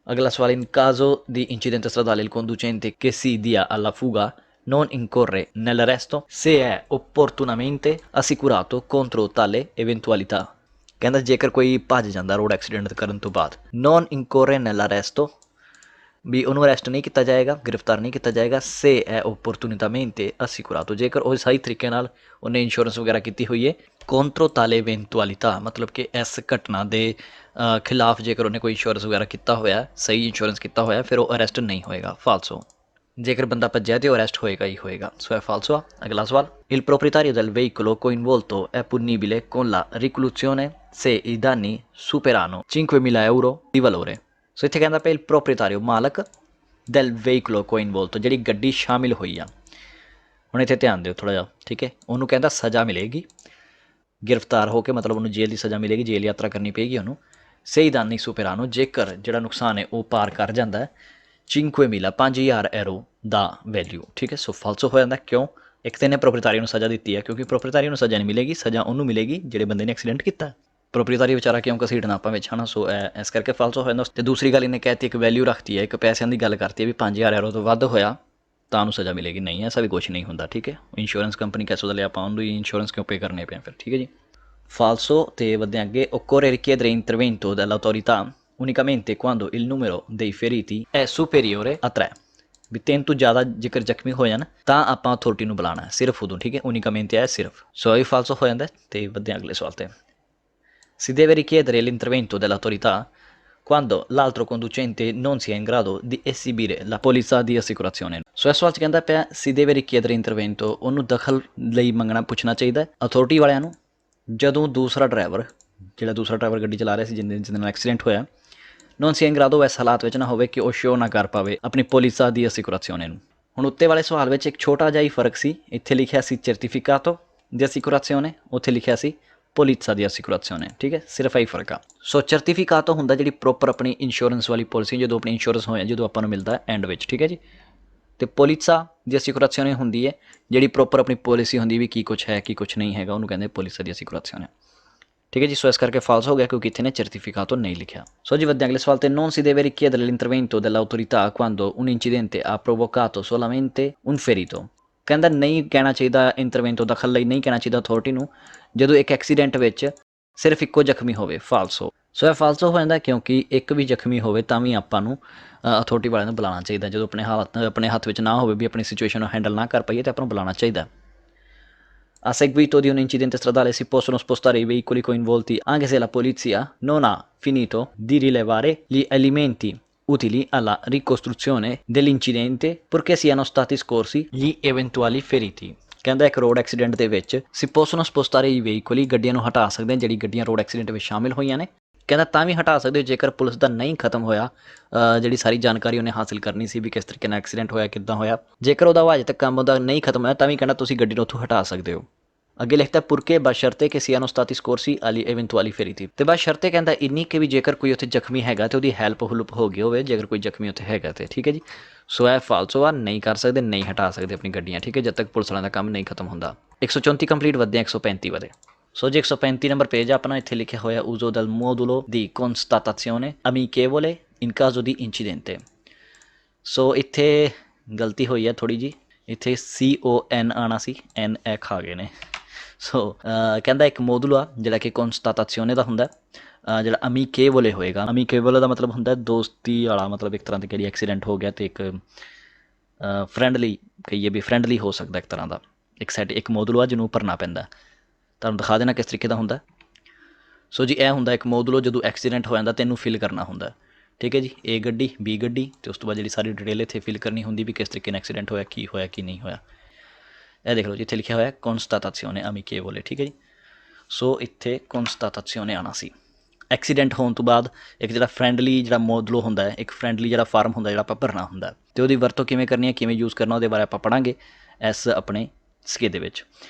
ਅਗਲਾ ਸਵਾਲ, in caso di incidente stradale il conducente che si dia alla fuga non incorre nell'arresto se è opportunamente assicurato contro tale eventualità। ਕਹਿੰਦਾ ਜੇਕਰ ਕੋਈ ਭੱਜ ਜਾਂਦਾ ਰੋਡ ਐਕਸੀਡੈਂਟ ਕਰਨ ਤੋਂ ਬਾਅਦ, non incorre nell'arresto ਵੀ ਉਹਨੂੰ ਅਰੈਸਟ ਨਹੀਂ ਕੀਤਾ ਜਾਏਗਾ, ਗ੍ਰਿਫਤਾਰ ਨਹੀਂ ਕੀਤਾ ਜਾਏਗਾ। ਸੇ ਹੈ ਓਪੋਰਚੁਨਿਟਾਮੈਂਟੇ ਅਸਿਕੁਰਾਤੋ, ਜੇਕਰ ਉਹ ਸਹੀ ਤਰੀਕੇ ਨਾਲ ਉਹਨੇ ਇੰਸ਼ੋਰੈਂਸ ਵਗੈਰਾ ਕੀਤੀ ਹੋਈ ਹੈ। ਕੋਂਟਰੋ ਤਾਲੇ ਇਵੈਂਟੁਆਲਿਟਾ ਮਤਲਬ ਕਿ ਇਸ ਘਟਨਾ ਦੇ ਖਿਲਾਫ ਜੇਕਰ ਉਹਨੇ ਕੋਈ ਇੰਸ਼ੋਰੈਂਸ ਵਗੈਰਾ ਕੀਤਾ ਹੋਇਆ, ਸਹੀ ਇੰਸ਼ੋਰੈਂਸ ਕੀਤਾ ਹੋਇਆ, ਫਿਰ ਉਹ ਅਰੈਸਟ ਨਹੀਂ ਹੋਏਗਾ। ਫਾਲਸੋ, ਜੇਕਰ ਬੰਦਾ ਭੱਜਿਆ ਤੇ ਉਹ ਅਰੈਸਟ ਹੋਏਗਾ ਹੀ ਹੋਏਗਾ। ਸੋ ਹੈ ਫਾਲਸੋ ਆ। ਅਗਲਾ ਸਵਾਲ, il proprietario del veicolo coinvolto è punibile con la reclusione se i danni superano 5.000 euro di valore। ਸੋ ਇੱਥੇ ਕਹਿੰਦਾ ਪਿਆ ਪ੍ਰੋਪਰੀਟਾਰੀਓ ਮਾਲਕ ਦੈਲ ਵਹੀਕਲੋ ਕੋਇਨਵੋਲਤੋ, ਜਿਹੜੀ ਗੱਡੀ ਸ਼ਾਮਿਲ ਹੋਈ ਆ। ਹੁਣ ਇੱਥੇ ਧਿਆਨ ਦਿਓ ਥੋੜ੍ਹਾ ਜਿਹਾ। ਠੀਕ ਹੈ, ਉਹਨੂੰ ਕਹਿੰਦਾ ਸਜ਼ਾ ਮਿਲੇਗੀ ਗ੍ਰਿਫਤਾਰ ਹੋ ਕੇ, ਮਤਲਬ ਉਹਨੂੰ ਜੇਲ੍ਹ ਦੀ ਸਜ਼ਾ ਮਿਲੇਗੀ, ਜੇਲ੍ਹ ਯਾਤਰਾ ਕਰਨੀ ਪਏਗੀ ਉਹਨੂੰ। ਸਹੀ ਦਾਨੀ ਸੁਪੇਰਾਨੋ, ਜੇਕਰ ਜਿਹੜਾ ਨੁਕਸਾਨ ਹੈ ਉਹ ਪਾਰ ਕਰ ਜਾਂਦਾ 5.000 5,000 ਐਰੋ ਦਾ ਵੈਲਿਊ। ਠੀਕ ਹੈ, ਸੋ ਫਾਲਸੋ ਹੋ ਜਾਂਦਾ। ਕਿਉਂ? ਇੱਕ ਤਾਂ ਇਹਨੇ ਪ੍ਰੋਪਰੀਟਾਰੀ ਨੂੰ ਸਜ਼ਾ ਦਿੱਤੀ ਹੈ, ਕਿਉਂਕਿ ਪ੍ਰੋਪਰੀਟਾਰੀ ਨੂੰ ਸਜ਼ਾ ਨਹੀਂ ਮਿਲੇਗੀ, ਸਜ਼ਾ ਉਹਨੂੰ ਮਿਲੇਗੀ ਜਿਹੜੇ ਬੰਦੇ ਨੇ ਐਕਸੀਡੈਂਟ ਕੀਤਾ। ਪ੍ਰੋਪਰੀਟਾਰੀ ਵਿਚਾਰਾ ਕਿਉਂ ਘਸੀਟਣਾ ਆਪਾਂ ਵਿੱਚ, ਹੈ ਨਾ। ਸੋ ਇਸ ਕਰਕੇ ਫਾਲਸੋ ਹੋ ਜਾਂਦਾ। ਅਤੇ ਦੂਸਰੀ ਗੱਲ ਇਹਨੇ ਕਹਿਤੀ, ਇੱਕ ਵੈਲਿਊ ਰੱਖਤੀ ਹੈ, ਇੱਕ ਪੈਸਿਆਂ ਦੀ ਗੱਲ ਕਰਤੀ ਹੈ ਵੀ 5,000 ਐਰੋ ਤੋਂ ਵੱਧ ਹੋਇਆ ਤਾਂ ਉਹਨੂੰ ਸਜ਼ਾ ਮਿਲੇਗੀ। ਨਹੀਂ, ਐਸਾ ਵੀ ਕੁਛ ਨਹੀਂ ਹੁੰਦਾ। ਠੀਕ ਹੈ, ਇੰਸ਼ੋਰੈਂਸ ਕੰਪਨੀ ਕੈਸੋ ਦਾ ਲਿਆ, ਆਪਾਂ ਉਹਨੂੰ ਇੰਸ਼ੋਰੈਂਸ ਕਿਉਂ ਪੇ ਕਰਨੇ ਪਏ ਫਿਰ। ਠੀਕ ਹੈ ਜੀ, ਫਾਲਸੋ। ਅਤੇ ਵਧਦੇ ਅੱਗੇ, occorre richiedere intervento dell'autorità unicamente quando il numero dei feriti è superiore a 3। ਵੀ 3 ਤੋਂ ਜ਼ਿਆਦਾ ਜੇਕਰ ਜ਼ਖਮੀ ਹੋ ਜਾਣ ਤਾਂ ਆਪਾਂ ਅਥੋਰਿਟੀ ਨੂੰ ਬੁਲਾਉਣਾ ਸਿਰਫ ਉਦੋਂ। ਠੀਕ ਹੈ, ਉਨੀਕਾਮੈਂਟ ਹੈ ਸਿਰਫ। ਸੋ ਇਹ ਫਾਲਸੋ ਹੋ ਜਾਂਦਾ। ਅਤੇ ਵਧਦੇ ਅਗਲੇ ਸਵਾਲ 'ਤੇ, si deve richiedere l'intervento dell'autorità quando l'altro conducente non sia in grado di esibire la polizza di assicurazione। ਸੋ ਇਸ ਸਵਾਲ 'ਚ ਕਹਿੰਦਾ ਪਿਆ si deve richiedere intervento, ਉਹਨੂੰ ਦਖਲ ਲਈ ਮੰਗਣਾ ਪੁੱਛਣਾ ਚਾਹੀਦਾ ਅਥੋਰਿਟੀ ਵਾਲਿਆਂ ਨੂੰ ਜਦੋਂ ਦੂਸਰਾ ਡਰਾਈਵਰ ਗੱਡੀ ਚਲਾ ਰਿਹਾ ਸੀ ਜਿਹਦੇ ਨਾਲ ਐਕਸੀਡੈਂਟ ਹੋਇਆ, non sia in grado, ਇਸ ਹਾਲਾਤ ਵਿੱਚ ਨਾ ਹੋਵੇ ਕਿ ਉਹ ਸ਼ੋਅ ਨਾ ਕਰ ਪਾਵੇ ਆਪਣੀ ਪੋਲਿਸਾ ਦੀ ਅਸਿਕੁਰਾzione ਨੂੰ। ਹੁਣ ਉੱਤੇ ਵਾਲੇ ਸਵਾਲ ਵਿੱਚ ਇੱਕ ਛੋਟਾ ਜਿਹਾ ਹੀ ਫਰਕ ਸੀ, ਇੱਥੇ ਲਿਖਿਆ ਸੀ certificato di assicurazione, ਉੱਥੇ ਲਿਖਿਆ ਸੀ ਪੋਲਿਸਾ ਦੀ ਅਸਿਕੁਰਾzione। ਠੀਕ ਹੈ, ਸਿਰਫ ਇਹੀ ਫਰਕ ਆ। ਸੋ ਸਰਟੀਫਿਕਾਟੋ ਹੁੰਦਾ ਜਿਹੜੀ ਪ੍ਰੋਪਰ ਆਪਣੀ ਇੰਸ਼ੋਰੈਂਸ ਵਾਲੀ ਪੋਲਿਸੀ, ਜਦੋਂ ਆਪਣੀ ਇੰਸ਼ੋਰੈਂਸ ਹੋਇਆ ਜਦੋਂ ਆਪਾਂ ਨੂੰ ਮਿਲਦਾ ਐਂਡ ਵਿੱਚ। ਠੀਕ ਹੈ ਜੀ, ਅਤੇ ਪੋਲਿਸਾ ਦੀ ਅਸਿਕੁਰਾzione ਹੁੰਦੀ ਹੈ ਜਿਹੜੀ ਪ੍ਰੋਪਰ ਆਪਣੀ ਪੋਲਿਸੀ ਹੁੰਦੀ ਵੀ ਕੀ ਕੁਛ ਹੈ ਕੀ ਕੁਛ ਨਹੀਂ ਹੈਗਾ, ਉਹਨੂੰ ਕਹਿੰਦੇ ਪੋਲਿਸਾ ਦੀ ਅਸਿਕੁਰਾzione। ਠੀਕ ਹੈ ਜੀ, ਸੋ ਇਸ ਕਰਕੇ ਫਾਲਸ ਹੋ ਗਿਆ ਕਿਉਂਕਿ ਇੱਥੇ ਨੇ certificato ਨਹੀਂ ਲਿਖਿਆ। ਸੋ ਜੀ ਵਧਦੇ ਅਗਲੇ ਸਵਾਲ ਤੇ, non si deve richiedere l'intervento dell'autorità quando un incidente ha provocato solamente un ferito। ਕਹਿੰਦਾ ਨਹੀਂ ਕਹਿਣਾ ਚਾਹੀਦਾ ਇੰਟਰਵੈਂਟੋ, ਦਖਲ ਲਈ ਨਹੀਂ ਕਹਿਣਾ ਚਾਹੀਦਾ ਅਥੋਰਿਟੀ ਨੂੰ ਜਦੋਂ ਇੱਕ ਐਕਸੀਡੈਂਟ ਵਿੱਚ ਸਿਰਫ ਇੱਕੋ ਜ਼ਖਮੀ ਹੋਵੇ। ਫਾਲਸੋ। ਸੋ ਇਹ ਫਾਲਸੋ ਹੋ ਜਾਂਦਾ ਕਿਉਂਕਿ ਇੱਕ ਵੀ ਜ਼ਖਮੀ ਹੋਵੇ ਤਾਂ ਵੀ ਆਪਾਂ ਨੂੰ ਅਥੋਰਿਟੀ ਵਾਲਿਆਂ ਨੂੰ ਬੁਲਾਉਣਾ ਚਾਹੀਦਾ। ਜਦੋਂ ਆਪਣੇ ਹੱਥ ਵਿੱਚ ਨਾ ਹੋਵੇ ਵੀ ਆਪਣੀ ਸਿਚੁਏਸ਼ਨ ਨੂੰ ਹੈਂਡਲ ਨਾ ਕਰ ਪਾਈਏ ਤਾਂ ਆਪਾਂ ਨੂੰ ਬੁਲਾਉਣਾ ਚਾਹੀਦਾ। A seguito di un incidente stradale si possono spostare i veicoli coinvolti anche se la polizia non ha finito di rilevare gli elementi utili alla ricostruzione dell'incidente purché siano stati scorsi gli eventuali feriti। ਕਹਿੰਦਾ ਇੱਕ road accident ਦੇ ਵਿੱਚ si possono spostare i veicoli, ਗੱਡੀਆਂ ਨੂੰ ਹਟਾ ਸਕਦੇ ਹਾਂ ਜਿਹੜੀ ਗੱਡੀਆਂ ਰੋਡ ਐਕਸੀਡੈਂਟ ਵਿੱਚ ਸ਼ਾਮਿਲ ਹੋਈਆਂ ਨੇ। ਕਹਿੰਦਾ ਤਾਂ ਵੀ ਹਟਾ ਸਕਦੇ ਹੋ ਜੇਕਰ ਪੁਲਿਸ ਦਾ ਨਹੀਂ ਖਤਮ ਹੋਇਆ ਜਿਹੜੀ ਸਾਰੀ ਜਾਣਕਾਰੀ ਉਹਨੇ ਹਾਸਿਲ ਕਰਨੀ ਸੀ ਵੀ ਕਿਸ ਤਰੀਕੇ ਨਾਲ ਐਕਸੀਡੈਂਟ ਹੋਇਆ, ਕਿੱਦਾਂ ਹੋਇਆ। ਜੇਕਰ ਉਹਦਾ ਅਜੇ ਤੱਕ ਕੰਮ ਉਹਦਾ ਨਹੀਂ ਖਤਮ ਹੋਇਆ ਤਾਂ ਵੀ ਕਹਿੰਦਾ ਤੁਸੀਂ ਗੱਡੀ ਨੂੰ ਉੱਥੋਂ ਹਟਾ ਸਕਦੇ ਹੋ। ਅੱਗੇ ਲਿਖਦਾ ਪੁਰਕੇ ਬਸ਼ਰਤੇ ਕਿ ਸਿਆਨੋ ਸਟਾਤੀ ਸਕੋਰਸੀ ਅਲੀ ਇਵੈਂਟੁਅਲੀ ਫੇਰੀਤੀ, ਤੇ ਬਸ਼ਰਤੇ ਕਹਿੰਦਾ ਇੰਨੀ ਕਿ ਵੀ ਜੇਕਰ ਕੋਈ ਉੱਥੇ ਜ਼ਖਮੀ ਹੈਗਾ ਤੇ ਉਹਦੀ ਹੈਲਪ ਹੁਲਪ ਹੋ ਗਈ ਹੋਵੇ, ਜੇਕਰ ਕੋਈ ਜ਼ਖਮੀ ਉੱਥੇ ਹੈਗਾ ਤੇ ਠੀਕ ਹੈ ਜੀ। ਸੋ ਇਹ ਫਾਲਸੋ ਆ, ਨਹੀਂ ਕਰ ਸਕਦੇ, ਨਹੀਂ ਹਟਾ ਸਕਦੇ ਆਪਣੀ ਗੱਡੀਆਂ, ਠੀਕ ਹੈ, ਜਦ ਤੱਕ ਪੁਲਿਸ ਵਾਲਿਆਂ ਦਾ ਕੰਮ ਨਹੀਂ ਖਤਮ ਹੁੰਦਾ। 134 ਕੰਪਲੀਟ ਵਧਦੇ 135 ਵਧੇ। ਸੋ ਜੀ 135 ਨੰਬਰ ਪੇਜ ਆਪਣਾ, ਇੱਥੇ ਲਿਖਿਆ ਹੋਇਆ uso del modulo di constatazione amichevole in caso di incidente। ਸੋ ਇੱਥੇ ਗਲਤੀ ਹੋਈ ਹੈ ਥੋੜ੍ਹੀ ਜੀ, ਇੱਥੇ CON ਆਉਣਾ ਸੀ, N ਐਖ ਆ ਗਏ ਨੇ। ਸੋ ਕਹਿੰਦਾ ਇੱਕ ਮੋਡੂਲ ਆ ਜਿਹੜਾ ਕਿ constatazione ਦਾ ਹੁੰਦਾ, ਜਿਹੜਾ ਅਮੀਕੇਵਲੇ ਹੋਏਗਾ। ਅਮੀਕੇਵਲ ਦਾ ਮਤਲਬ ਹੁੰਦਾ ਦੋਸਤੀ ਵਾਲਾ, ਮਤਲਬ ਇੱਕ ਤਰ੍ਹਾਂ ਦੀ ਕਿਹੜੀ ਐਕਸੀਡੈਂਟ ਹੋ ਗਿਆ ਤੇ ਇੱਕ ਫਰੈਂਡਲੀ ਕਹੀਏ ਵੀ ਫਰੈਂਡਲੀ ਹੋ ਸਕਦਾ ਇੱਕ ਤਰ੍ਹਾਂ ਦਾ। ਇੱਕ ਸਾਈਡ ਇੱਕ ਮੋਡੂਲ ਆ ਜਿਹਨੂੰ ਭਰਨਾ ਪੈਂਦਾ, ਤੁਹਾਨੂੰ ਦਿਖਾ ਦੇਣਾ ਕਿਸ ਤਰੀਕੇ ਦਾ ਹੁੰਦਾ। ਸੋ ਜੀ ਇਹ ਹੁੰਦਾ ਇੱਕ ਮੋਡੂਲੋ, ਜਦੋਂ ਐਕਸੀਡੈਂਟ ਹੋ ਜਾਂਦਾ ਤੈਨੂੰ ਫਿਲ ਕਰਨਾ ਹੁੰਦਾ, ਠੀਕ ਹੈ ਜੀ। A ਗੱਡੀ, B ਗੱਡੀ, ਅਤੇ ਉਸ ਤੋਂ ਬਾਅਦ ਜਿਹੜੀ ਸਾਰੀ ਡਿਟੇਲ ਇੱਥੇ ਫਿਲ ਕਰਨੀ ਹੁੰਦੀ ਵੀ ਕਿਸ ਤਰੀਕੇ ਨਾਲ ਐਕਸੀਡੈਂਟ ਹੋਇਆ, ਕੀ ਹੋਇਆ, ਕੀ ਨਹੀਂ ਹੋਇਆ। ਇਹ ਦੇਖ ਲਓ ਜੀ ਇੱਥੇ ਲਿਖਿਆ ਹੋਇਆ constatazione amichevole, ਠੀਕ ਹੈ ਜੀ। ਸੋ ਇੱਥੇ constatazione ਆਉਣਾ ਸੀ। ਐਕਸੀਡੈਂਟ ਹੋਣ ਤੋਂ ਬਾਅਦ ਇੱਕ ਜਿਹੜਾ ਫਰੈਂਡਲੀ ਜਿਹੜਾ ਮੋਡੂਲੋ ਹੁੰਦਾ ਹੈ, ਇੱਕ ਫਰੈਂਡਲੀ ਜਿਹੜਾ ਫਾਰਮ ਹੁੰਦਾ ਜਿਹੜਾ ਆਪਾਂ ਭਰਨਾ ਹੁੰਦਾ, ਅਤੇ ਉਹਦੀ ਵਰਤੋਂ ਕਿਵੇਂ ਕਰਨੀ ਹੈ, ਕਿਵੇਂ ਯੂਜ਼ ਕਰਨਾ, ਉਹਦੇ ਬਾਰੇ ਆਪਾਂ ਪੜ੍ਹਾਂਗੇ ਇਸ ਆਪਣੇ schede ਦੇ ਵਿੱਚ।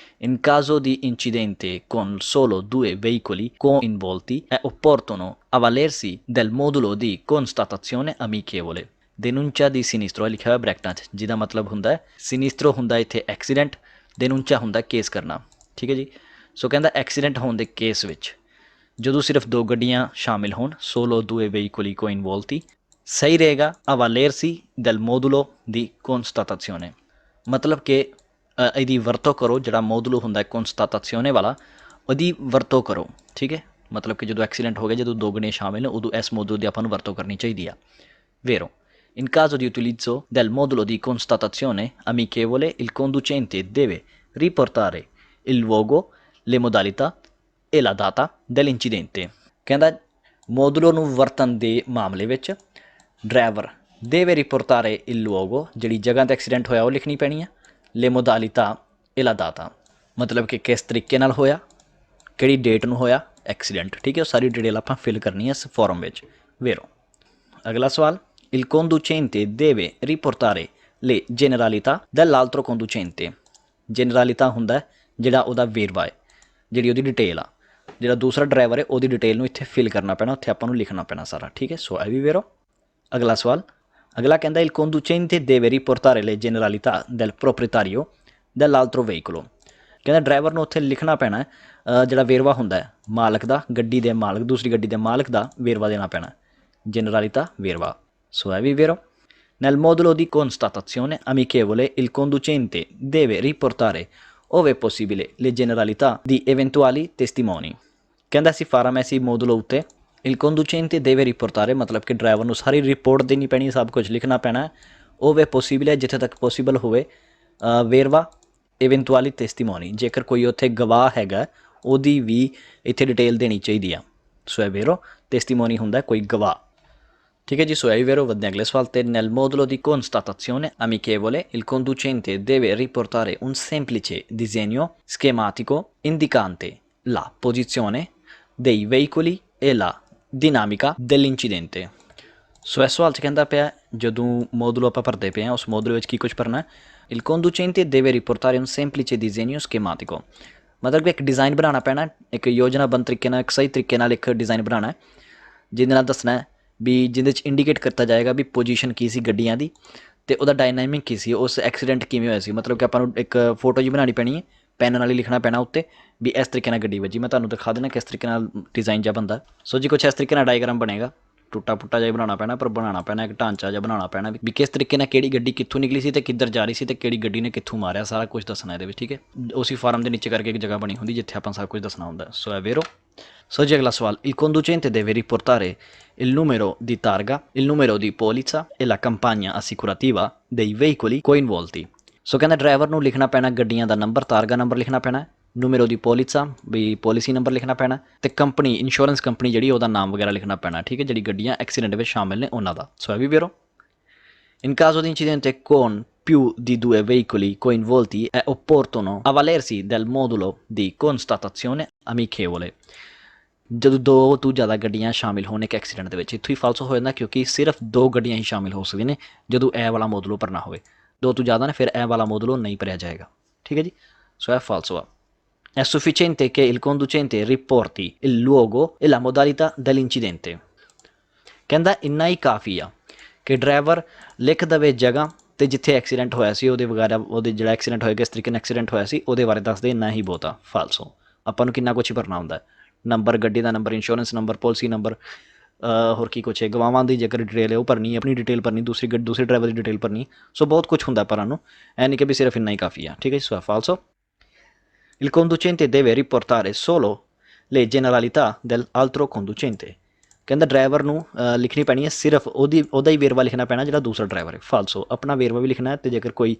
In caso di incidente con solo 2 veicoli coinvolti è opportuno avvalersi del modulo di constatazione amichevole। denuncia di sinistro ਲਿਖਿਆ ਹੋਇਆ ਬ੍ਰੈਕਟਾਂ 'ਚ, ਜਿਹਦਾ ਮਤਲਬ ਹੁੰਦਾ ਹੈ ਸਿਨਿਸਟਰੋ ਹੁੰਦਾ ਇੱਥੇ ਐਕਸੀਡੈਂਟ, denuncia ਹੁੰਦਾ ਕੇਸ ਕਰਨਾ, ਠੀਕ ਹੈ ਜੀ। ਸੋ ਕਹਿੰਦਾ ਐਕਸੀਡੈਂਟ ਹੋਣ ਦੇ ਕੇਸ ਵਿੱਚ ਜਦੋਂ ਸਿਰਫ 2 ਗੱਡੀਆਂ ਸ਼ਾਮਿਲ ਹੋਣ, solo 2 veicoli coinvolti, ਸਹੀ ਰਹੇਗਾ avvalersi del modulo di constatazione, ਮਤਲਬ ਕਿ ਇਹਦੀ ਵਰਤੋਂ ਕਰੋ, ਜਿਹੜਾ ਮੋਡੂਲੋ ਹੁੰਦਾ constatazione ਵਾਲਾ, ਉਹਦੀ ਵਰਤੋਂ ਕਰੋ, ਠੀਕ ਹੈ। ਮਤਲਬ ਕਿ ਜਦੋਂ ਐਕਸੀਡੈਂਟ ਹੋ ਗਿਆ, ਜਦੋਂ 2 ਗੱਡੀਆਂ ਸ਼ਾਮਿਲ ਨੇ, ਉਦੋਂ ਇਸ ਮੋਡੂਲ ਦੀ ਆਪਾਂ ਨੂੰ ਵਰਤੋਂ ਕਰਨੀ ਚਾਹੀਦੀ ਆ। Vero, in caso di utilizzo del modulo di constatazione amichevole il conducente deve riportare il luogo, le modalità e la data dell'incidente। ਕਹਿੰਦਾ ਮੋਡੂਲੋ ਨੂੰ ਵਰਤਣ ਦੇ ਮਾਮਲੇ ਵਿੱਚ driver deve riportare il luogo, ਜਿਹੜੀ ਜਗ੍ਹਾ 'ਤੇ ਐਕਸੀਡੈਂਟ ਹੋਇਆ ਉਹ ਲਿਖਣੀ ਪੈਣੀ ਆ, le modalità e la data, ਮਤਲਬ ਕਿ ਕਿਸ ਤਰੀਕੇ ਨਾਲ ਹੋਇਆ, ਕਿਹੜੀ ਡੇਟ ਨੂੰ ਹੋਇਆ ਐਕਸੀਡੈਂਟ, ਠੀਕ ਹੈ। ਉਹ ਸਾਰੀ ਡਿਟੇਲ ਆਪਾਂ ਫਿਲ ਕਰਨੀ ਹੈ ਇਸ ਫੋਰਮ ਵਿੱਚ। ਵੇਰੋ ਅਗਲਾ ਸਵਾਲ, il conducente deve riportare le generalità dell'altro conducente। ਜਨਰਲਿਟà ਹੁੰਦਾ ਜਿਹੜਾ ਉਹਦਾ ਵੇਰਵਾ ਹੈ, ਜਿਹੜੀ ਉਹਦੀ ਡਿਟੇਲ ਆ, ਜਿਹੜਾ ਦੂਸਰਾ ਡਰਾਈਵਰ ਹੈ ਉਹਦੀ ਡਿਟੇਲ ਨੂੰ ਇੱਥੇ ਫਿਲ ਕਰਨਾ ਪੈਣਾ, ਉੱਥੇ ਆਪਾਂ ਨੂੰ ਲਿਖਣਾ ਪੈਣਾ ਸਾਰਾ, ਠੀਕ ਹੈ। ਸੋ ਇਹ ਵੀ ਵੇਰੋ। ਅਗਲਾ ਸਵਾਲ, ਅਗਲਾ ਕਹਿੰਦਾ il conducente deve riportare le generalità del proprietario dell'altro veicolo। ਕਹਿੰਦਾ ਡਰਾਈਵਰ ਨੂੰ ਉੱਥੇ ਲਿਖਣਾ ਪੈਣਾ ਜਿਹੜਾ ਵੇਰਵਾ ਹੁੰਦਾ ਹੈ ਮਾਲਕ ਦਾ, ਗੱਡੀ ਦੇ ਮਾਲਕ, ਦੂਸਰੀ ਗੱਡੀ ਦੇ ਮਾਲਕ ਦਾ ਵੇਰਵਾ ਦੇਣਾ ਪੈਣਾ, generalità ਵੇਰਵਾ। ਸੋ ਇਹ ਵੀ ਵੇਰੋ। Nel modulo di constatazione amichevole il conducente deve riportare, ove possibile, le generalità di eventuali testimoni। ਕਹਿੰਦਾ ਸੀ ਫਾਰਮ ਐਸੀ ਮੋਡੂਲੋ ਉੱਤੇ il conducente deve riportare, ਮਤਲਬ ਕਿ ਡਰਾਈਵਰ ਨੂੰ ਸਾਰੀ ਰਿਪੋਰਟ ਦੇਣੀ ਪੈਣੀ, ਸਭ ਕੁਝ ਲਿਖਣਾ ਪੈਣਾ। ove possibile, ਜਿੱਥੇ ਤੱਕ ਪੋਸੀਬਲ ਹੋਵੇ, ਵੇਰਵਾ, eventuali testimoni, ਜੇਕਰ ਕੋਈ ਉੱਥੇ ਗਵਾਹ ਹੈਗਾ ਉਹਦੀ ਵੀ ਇੱਥੇ ਡਿਟੇਲ ਦੇਣੀ ਚਾਹੀਦੀ ਆ। ਸੋ ਇਹ ਵੇਰੋ, testimoni ਹੁੰਦਾ ਕੋਈ ਗਵਾਹ, ਠੀਕ ਹੈ ਜੀ। ਸੋ ਇਹ ਵੀ ਵੇਰੋ। ਵਧਦੇ ਅਗਲੇ ਸਵਾਲ ਤੇ। nel modulo di constatazione amichevole il conducente deve riportare un semplice disegno schematico indicante la posizione dei veicoli e la dinamica dell'incidente। ਸੋ ਇਸ ਸਵਾਲ 'ਚ ਕਹਿੰਦਾ ਪਿਆ ਜਦੋਂ ਮੋਡੂਲੋ ਆਪਾਂ ਭਰਦੇ ਪਏ ਹਾਂ ਉਸ ਮੋਡੂਲ ਵਿੱਚ ਕੀ ਕੁਝ ਭਰਨਾ। il conducente deve riportare un semplice disegno schematico, ਮਤਲਬ ਕਿ ਇੱਕ ਡਿਜ਼ਾਈਨ ਬਣਾਉਣਾ ਪੈਣਾ, ਇੱਕ ਯੋਜਨਾਬੰਦ ਤਰੀਕੇ ਨਾਲ, ਇੱਕ ਸਹੀ ਤਰੀਕੇ ਨਾਲ ਇੱਕ ਡਿਜ਼ਾਈਨ ਬਣਾਉਣਾ ਜਿਹਦੇ ਨਾਲ ਦੱਸਣਾ ਵੀ ਜਿਹਦੇ 'ਚ ਇੰਡੀਕੇਟ ਕੀਤਾ ਜਾਏਗਾ ਵੀ ਪੋਜੀਸ਼ਨ ਕੀ ਸੀ ਗੱਡੀਆਂ ਦੀ ਅਤੇ ਉਹਦਾ ਡਾਇਨਾਮਿਕ ਕੀ ਸੀ, ਉਸ ਐਕਸੀਡੈਂਟ ਕਿਵੇਂ ਹੋਇਆ ਸੀ। ਮਤਲਬ ਕਿ ਆਪਾਂ ਨੂੰ ਇੱਕ ਫੋਟੋ ਜਿਹੀ ਬਣਾਉਣੀ ਪੈਣੀ ਹੈ, ਪੈਨ ਨਾਲ ਹੀ ਲਿਖਣਾ ਪੈਣਾ ਉੱਤੇ ਵੀ ਇਸ ਤਰੀਕੇ ਨਾਲ ਗੱਡੀ ਵੱਜੀ। ਮੈਂ ਤੁਹਾਨੂੰ ਦਿਖਾ ਦੇਣਾ ਕਿਸ ਤਰੀਕੇ ਨਾਲ ਡਿਜ਼ਾਈਨ ਜਿਹਾ ਬਣਦਾ। ਸੋ ਜੀ ਕੁਛ ਇਸ ਤਰੀਕੇ ਨਾਲ ਡਾਇਗਰਾਮ ਬਣੇਗਾ, ਟੁੱਟਾ ਪੁੱਟਾ ਜਿਹਾ ਬਣਾਉਣਾ ਪੈਣਾ, ਪਰ ਬਣਾਉਣਾ ਪੈਣਾ ਇੱਕ ਢਾਂਚਾ ਜਿਹਾ ਬਣਾਉਣਾ ਪੈਣਾ ਵੀ ਕਿਸ ਤਰੀਕੇ ਨਾਲ ਕਿਹੜੀ ਗੱਡੀ ਕਿੱਥੋਂ ਨਿਕਲੀ ਸੀ ਅਤੇ ਕਿੱਧਰ ਜਾ ਰਹੀ ਸੀ ਅਤੇ ਕਿਹੜੀ ਗੱਡੀ ਨੇ ਕਿੱਥੋਂ ਮਾਰਿਆ, ਸਾਰਾ ਕੁਝ ਦੱਸਣਾ ਇਹਦੇ ਵਿੱਚ, ਠੀਕ ਹੈ। ਉਸੇ ਫਾਰਮ ਦੇ ਨੀਚੇ ਕਰਕੇ ਇੱਕ ਜਗ੍ਹਾ ਬਣੀ ਹੁੰਦੀ ਜਿੱਥੇ ਆਪਾਂ ਸਭ ਕੁਝ ਦੱਸਣਾ ਹੁੰਦਾ। ਸੋ ਹੈ ਵੇਰੋ। ਸੋ ਜੀ ਅਗਲਾ ਸਵਾਲ, il conducente deve riportare il numero di targa, il numero di polizza e la campagna assicurativa dei veicoli coinvolti। ਸੋ ਕਹਿੰਦਾ ਡਰਾਈਵਰ ਨੂੰ ਲਿਖਣਾ ਪੈਣਾ ਗੱਡੀਆਂ ਦਾ ਨੰਬਰ, ਤਾਰਗਾ ਨੰਬਰ ਲਿਖਣਾ ਪੈਣਾ, ਨੂਮੇਰੋ ਦੀ ਪੋਲਿਸਾ ਵੀ ਪੋਲਿਸੀ ਨੰਬਰ ਲਿਖਣਾ ਪੈਣਾ, ਅਤੇ ਕੰਪਨੀ ਇੰਸ਼ੋਰੈਂਸ ਕੰਪਨੀ ਜਿਹੜੀ ਉਹਦਾ ਨਾਮ ਵਗੈਰਾ ਲਿਖਣਾ ਪੈਣਾ, ਠੀਕ ਹੈ, ਜਿਹੜੀ ਗੱਡੀਆਂ ਐਕਸੀਡੈਂਟ ਵਿੱਚ ਸ਼ਾਮਿਲ ਨੇ ਉਹਨਾਂ ਦਾ। ਸੋ ਇਹ ਵੀ ਵੇਰੋ। In caso di incidente con più di 2 veicoli coinvolti è opportuno avvalersi del modulo di constatazione amichevole। ਜਦੋਂ 2 ਤੋਂ ਜ਼ਿਆਦਾ ਗੱਡੀਆਂ ਸ਼ਾਮਿਲ ਹੋਣ ਇੱਕ ਐਕਸੀਡੈਂਟ ਦੇ ਵਿੱਚ, ਇੱਥੋਂ ਹੀ ਫਾਲਸੋ ਹੋ ਜਾਂਦਾ ਕਿਉਂਕਿ ਸਿਰਫ 2 ਗੱਡੀਆਂ ਹੀ ਸ਼ਾਮਿਲ ਹੋ ਸਕਦੀਆਂ ਨੇ ਜਦੋਂ ਇਹ ਵਾਲਾ ਮੋਡੂਲੋ ਭਰਨਾ ਹੋਵੇ। 2 ਤੋਂ ਜ਼ਿਆਦਾ ਨੇ ਫਿਰ ਇਹ ਵਾਲਾ ਮੋਡੂਲੋ ਨਹੀਂ ਭਰਿਆ ਜਾਏਗਾ। ਠੀਕ ਹੈ ਜੀ, ਸੋ ਇਹ ਫਾਲਸੋ ਆ। È sufficiente che il conducente riporti il luogo e la modalità dell'incidente। ਕਹਿੰਦਾ ਇੰਨਾ ਹੀ ਕਾਫੀ ਆ ਕਿ ਡਰਾਈਵਰ ਲਿਖ ਦੇਵੇ ਜਗ੍ਹਾ ਤੇ ਜਿੱਥੇ ਐਕਸੀਡੈਂਟ ਹੋਇਆ ਸੀ ਉਹਦੇ ਵਗੈਰਾ, ਉਹਦੇ ਜਿਹੜਾ ਐਕਸੀਡੈਂਟ ਹੋਇਆ, ਕਿਸ ਤਰੀਕੇ ਨਾਲ ਐਕਸੀਡੈਂਟ ਹੋਇਆ ਸੀ ਉਹਦੇ ਬਾਰੇ ਦੱਸ ਦੇ, ਇੰਨਾ ਹੀ ਬਹੁਤ ਆ। ਫਾਲਸੋ। ਆਪਾਂ ਨੂੰ ਕਿੰਨਾ ਕੁਛ ਹੀ ਭਰਨਾ ਹੁੰਦਾ, ਨੰਬਰ, ਗੱਡੀ ਦਾ number, insurance number, policy number, ਹੋਰ ਕੀ ਕੁਛ ਹੈ, ਗਵਾਹਾਂ ਦੀ ਜੇਕਰ ਡਿਟੇਲ ਹੈ ਉਹ ਭਰਨੀ, ਆਪਣੀ ਡਿਟੇਲ ਭਰਨੀ, ਦੂਸਰੇ ਡਰਾਈਵਰ ਦੀ ਡਿਟੇਲ ਭਰਨੀ। ਸੋ ਬਹੁਤ ਕੁਛ ਹੁੰਦਾ ਭਰਨ ਨੂੰ, ਇਹ ਨਹੀਂ ਕਿ ਵੀ ਸਿਰਫ ਇੰਨਾ ਹੀ ਕਾਫੀ ਆ। ਠੀਕ ਹੈ ਜੀ, ਸੋ ਫਾਲਸੋ। Il conducente deve riportare solo le generalità dell'altro conducente। ਕਹਿੰਦਾ ਡਰਾਈਵਰ ਨੂੰ ਲਿਖਣੀ ਪੈਣੀ ਹੈ ਸਿਰਫ ਉਹਦਾ ਹੀ ਵੇਰਵਾ ਲਿਖਣਾ ਪੈਣਾ ਜਿਹੜਾ ਦੂਸਰਾ ਡਰਾਈਵਰ ਹੈ। ਫਾਲਸੋ। ਆਪਣਾ ਵੇਰਵਾ ਵੀ ਲਿਖਣਾ ਅਤੇ ਜੇਕਰ ਕੋਈ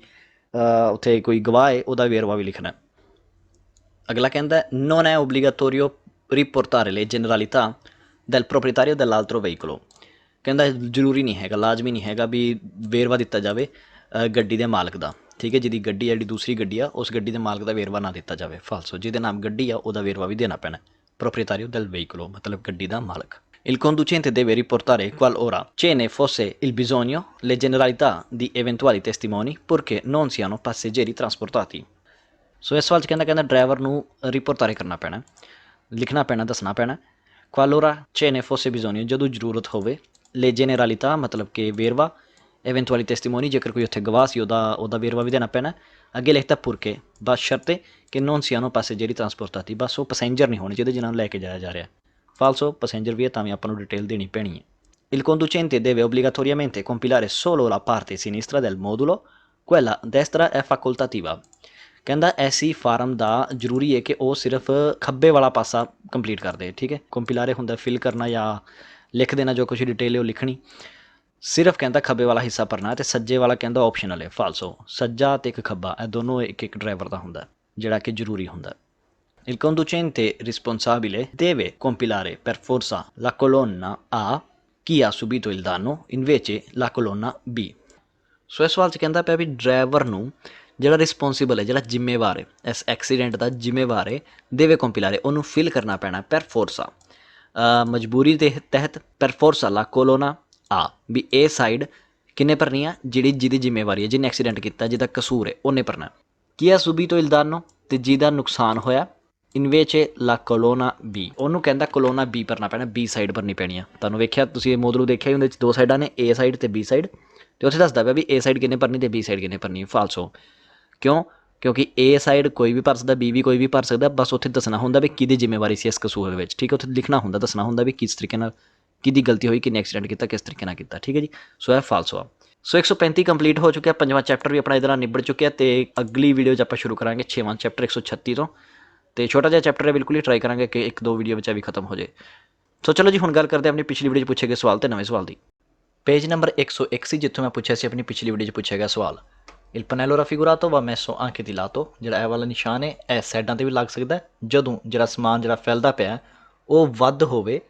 ਉੱਥੇ ਕੋਈ ਗਵਾਹ ਹੈ ਉਹਦਾ ਵੇਰਵਾ ਵੀ ਲਿਖਣਾ। ਅਗਲਾ ਕਹਿੰਦਾ non è obbligatorio riportare le generalità del proprietario dell'altro veicolo। ਕਹਿੰਦਾ ਜ਼ਰੂਰੀ ਨਹੀਂ ਹੈਗਾ, ਲਾਜ਼ਮੀ ਨਹੀਂ ਹੈਗਾ ਵੀ ਵੇਰਵਾ ਦਿੱਤਾ ਜਾਵੇ ਗੱਡੀ ਦੇ ਮਾਲਕ ਦਾ। ਠੀਕ ਹੈ, ਜਿਹਦੀ ਗੱਡੀ ਹੈ, ਜਿਹੜੀ ਦੂਸਰੀ ਗੱਡੀ ਆ, ਉਸ ਗੱਡੀ ਦੇ ਮਾਲਕ ਦਾ ਵੇਰਵਾ ਨਾ ਦਿੱਤਾ ਜਾਵੇ। ਫਾਲਸੋ। ਜਿਹਦੇ ਨਾਮ ਗੱਡੀ ਆ ਉਹਦਾ ਵੇਰਵਾ ਵੀ ਦੇਣਾ ਪੈਣਾ। proprietario del veicolo ਮਤਲਬ ਗੱਡੀ ਦਾ ਮਾਲਕ। Il conducente deve riportare qualora ce ne fosse il bisogno le generalità di eventuali testimoni purché non siano passeggeri trasportati। ਸੋ ਇਸ ਸਵਾਲ 'ਚ ਕਹਿੰਦਾ ਡਰਾਈਵਰ ਨੂੰ ਰਿਪੋਰਟਾਰੇ ਕਰਨਾ ਪੈਣਾ, ਲਿਖਣਾ ਪੈਣਾ, ਦੱਸਣਾ ਪੈਣਾ। qualora ce ne fosse bisogno ਜਦੋਂ ਜ਼ਰੂਰਤ ਹੋਵੇ, le generalità ਮਤਲਬ ਕਿ ਵੇਰਵਾ, eventuali testimoni ਜੇਕਰ ਕੋਈ ਉੱਥੇ ਗਵਾਹ ਸੀ ਉਹਦਾ ਵੇਰਵਾ ਵੀ ਦੇਣਾ ਪੈਣਾ। ਅੱਗੇ ਲਿਖਤਾ purché ਬਸ ਸ਼ਰਤੇ ਕਿ non siano passeggeri trasportati, ਬਸ ਉਹ ਪੈਸੇਂਜਰ ਨਹੀਂ ਹੋਣੇ ਜਿਹਦੇ ਜਿਹਨਾਂ ਨੂੰ ਲੈ ਕੇ ਜਾਇਆ ਜਾ ਰਿਹਾ। ਫਾਲਸੋ। ਪੈਸੇਂਜਰ ਵੀ ਹੈ ਤਾਂ ਵੀ ਆਪਾਂ ਨੂੰ ਡਿਟੇਲ ਦੇਣੀ ਪੈਣੀ ਹੈ। Il conducente deve obbligatoriamente compilare solo la parte sinistra del modulo, quella destra è facoltativa। ਕਹਿੰਦਾ ਐਸੀ ਫਾਰਮ ਦਾ ਜ਼ਰੂਰੀ ਹੈ ਕਿ ਉਹ ਸਿਰਫ ਖੱਬੇ ਵਾਲਾ ਪਾਸਾ ਕੰਪਲੀਟ ਕਰਦੇ। ਠੀਕ ਹੈ, ਕੰਪਿਲਾਰੇ ਹੁੰਦਾ ਫਿਲ ਕਰਨਾ ਜਾਂ ਲਿਖ ਦੇਣਾ, ਜੋ ਕੁਛ ਡਿਟੇਲ ਹੈ ਉਹ ਲਿਖਣੀ। ਸਿਰਫ ਕਹਿੰਦਾ ਖੱਬੇ ਵਾਲਾ ਹਿੱਸਾ ਭਰਨਾ ਅਤੇ ਸੱਜੇ ਵਾਲਾ ਕਹਿੰਦਾ ਆਪਸ਼ਨਲ ਹੈ। ਫਾਲਸੋ। ਸੱਜਾ ਅਤੇ ਇੱਕ ਖੱਬਾ ਇਹ ਦੋਨੋਂ ਇੱਕ ਡਰਾਈਵਰ ਦਾ ਹੁੰਦਾ ਜਿਹੜਾ ਕਿ ਜ਼ਰੂਰੀ ਹੁੰਦਾ। Il conducente responsabile deve compilare per forza la colonna A, chi ha subito il danno, invece la colonna B। ਸੋ ਇਸ ਸਵਾਲ 'ਚ ਕਹਿੰਦਾ ਪਿਆ ਵੀ ਡਰਾਈਵਰ ਨੂੰ ਜਿਹੜਾ ਰਿਸਪੋਂਸੀਬਲ ਹੈ, ਜਿਹੜਾ ਜ਼ਿੰਮੇਵਾਰ ਹੈ, ਇਸ ਐਕਸੀਡੈਂਟ ਦਾ ਜ਼ਿੰਮੇਵਾਰ ਹੈ, ਦੇਵੇ ਕੰਪਿਲਾਰੇ, ਉਹਨੂੰ ਫਿਲ ਕਰਨਾ ਪੈਣਾ per forza, ਮਜਬੂਰੀ ਦੇ ਤਹਿਤ per forza la colonna A, ਵੀ ਇਹ ਸਾਈਡ ਕਿੰਨੇ ਭਰਨੀ ਆ, ਜਿਹਦੀ ਜ਼ਿੰਮੇਵਾਰੀ ਹੈ, ਜਿਹਨੇ ਐਕਸੀਡੈਂਟ ਕੀਤਾ, ਜਿਹਦਾ ਕਸੂਰ ਹੈ, ਉਹਨੇ ਭਰਨਾ। ਕੀ ਆ subito il danno, ਅਤੇ ਜਿਹਦਾ ਨੁਕਸਾਨ ਹੋਇਆ, ਇਨਵੇਚੇ ਲਾ ਕੋਲੋਨਾ ਬੀ, ਉਹਨੂੰ ਕਹਿੰਦਾ ਕੋਲੋਨਾ ਬੀ ਭਰਨਾ ਪੈਣਾ, ਬੀ ਸਾਈਡ ਭਰਨੀ ਪੈਣੀ ਆ। ਤੁਹਾਨੂੰ ਵੇਖਿਆ, ਤੁਸੀਂ ਇਹ ਮੋਡਲ ਦੇਖਿਆ ਹੀ, ਉਹਦੇ 'ਚ 2 ਸਾਈਡਾਂ ਨੇ, ਏ ਸਾਈਡ ਅਤੇ ਬੀ ਸਾਈਡ, ਅਤੇ ਉੱਥੇ ਦੱਸਦਾ ਪਿਆ ਵੀ ਏ ਸਾਈਡ ਕਿੰਨੇ ਭਰਨੀ ਅਤੇ ਬੀ ਸਾਈਡ ਕਿੰਨੇ ਭਰਨੀ। ਫਾਲਸੋ। ਕਿਉਂ? ਕਿਉਂਕਿ ਏ ਸਾਈਡ ਕੋਈ ਵੀ ਭਰ ਸਕਦਾ, ਬੀ ਵੀ ਕੋਈ ਵੀ ਭਰ ਸਕਦਾ, ਬਸ ਉੱਥੇ ਦੱਸਣਾ ਹੁੰਦਾ ਵੀ ਕਿਹਦੀ ਜ਼ਿੰਮੇਵਾਰੀ ਸੀ ਇਸ ਕਸੂਰ ਦੇ ਵਿੱਚ। ਠੀਕ ਹੈ, ਉੱਥੇ ਲਿਖਣਾ ਹੁੰਦਾ, ਦੱਸਣਾ ਹੁੰਦਾ ਵੀ ਕਿਸ ਤਰੀਕੇ ਨਾਲ, ਕਿਹਦੀ ਗਲਤੀ ਹੋਈ, ਕਿੰਨੇ ਐਕਸੀਡੈਂਟ ਕੀਤਾ, ਕਿਸ ਤਰੀਕੇ ਨਾਲ ਕੀਤਾ। ਠੀਕ ਹੈ ਜੀ, ਸੋ ਇਹ ਫਾਲਸੋ ਆ। ਸੋ 135 ਕੰਪਲੀਟ ਹੋ ਚੁੱਕਿਆ, 5ਵਾਂ ਚੈਪਟਰ ਵੀ ਆਪਣਾ ਇਹਦੇ ਨਾਲ ਨਿਬੜ ਚੁੱਕਿਆ, ਅਤੇ ਅਗਲੀ ਵੀਡੀਓ 'ਚ ਆਪਾਂ ਸ਼ੁਰੂ ਕਰਾਂਗੇ 6ਵਾਂ ਚੈਪਟਰ 136 ਤੋਂ। ਅਤੇ ਛੋਟਾ ਜਿਹਾ ਚੈਪਟਰ ਹੈ, ਬਿਲਕੁਲ ਹੀ ਟਰਾਈ ਕਰਾਂਗੇ ਕਿ 1-2 ਵੀਡੀਓ ਵਿੱਚ ਵੀ ਖਤਮ ਹੋ ਜਾਏ। ਸੋ ਚਲੋ ਜੀ, ਹੁਣ ਗੱਲ ਕਰਦੇ ਆਪਣੀ ਪਿਛਲੀ ਵੀਡੀਓ 'ਚ ਪੁੱਛੇ ਗਏ ਸਵਾਲ ਅਤੇ ਨਵੇਂ ਸਵਾਲ ਦੀ। ਪੇਜ ਨੰਬਰ 101 ਸੀ, ਜਿੱਥੋਂ ਮੈਂ ਪੁੱਛਿਆ ਸੀ ਆਪਣੀ ਪਿਛਲੀ ਵੀਡੀਓ 'ਚ ਪੁੱਛਿਆ ਗਿਆ ਸਵਾਲ। Il pannello raffigurato va messo anche di lato, ਜਿਹੜਾ ਇਹ ਵਾਲਾ ਨਿਸ਼ਾਨ ਹੈ ਇਹ ਸਾਈਡਾਂ 'ਤੇ ਵੀ ਲੱਗ ਸਕਦਾ ਜਦੋਂ ਜਿਹੜਾ ਸਮਾਨ ਜਿਹੜਾ ਫੈਲਦਾ ਪਿਆ ਉਹ ਵੱਧ ਹੋਵੇ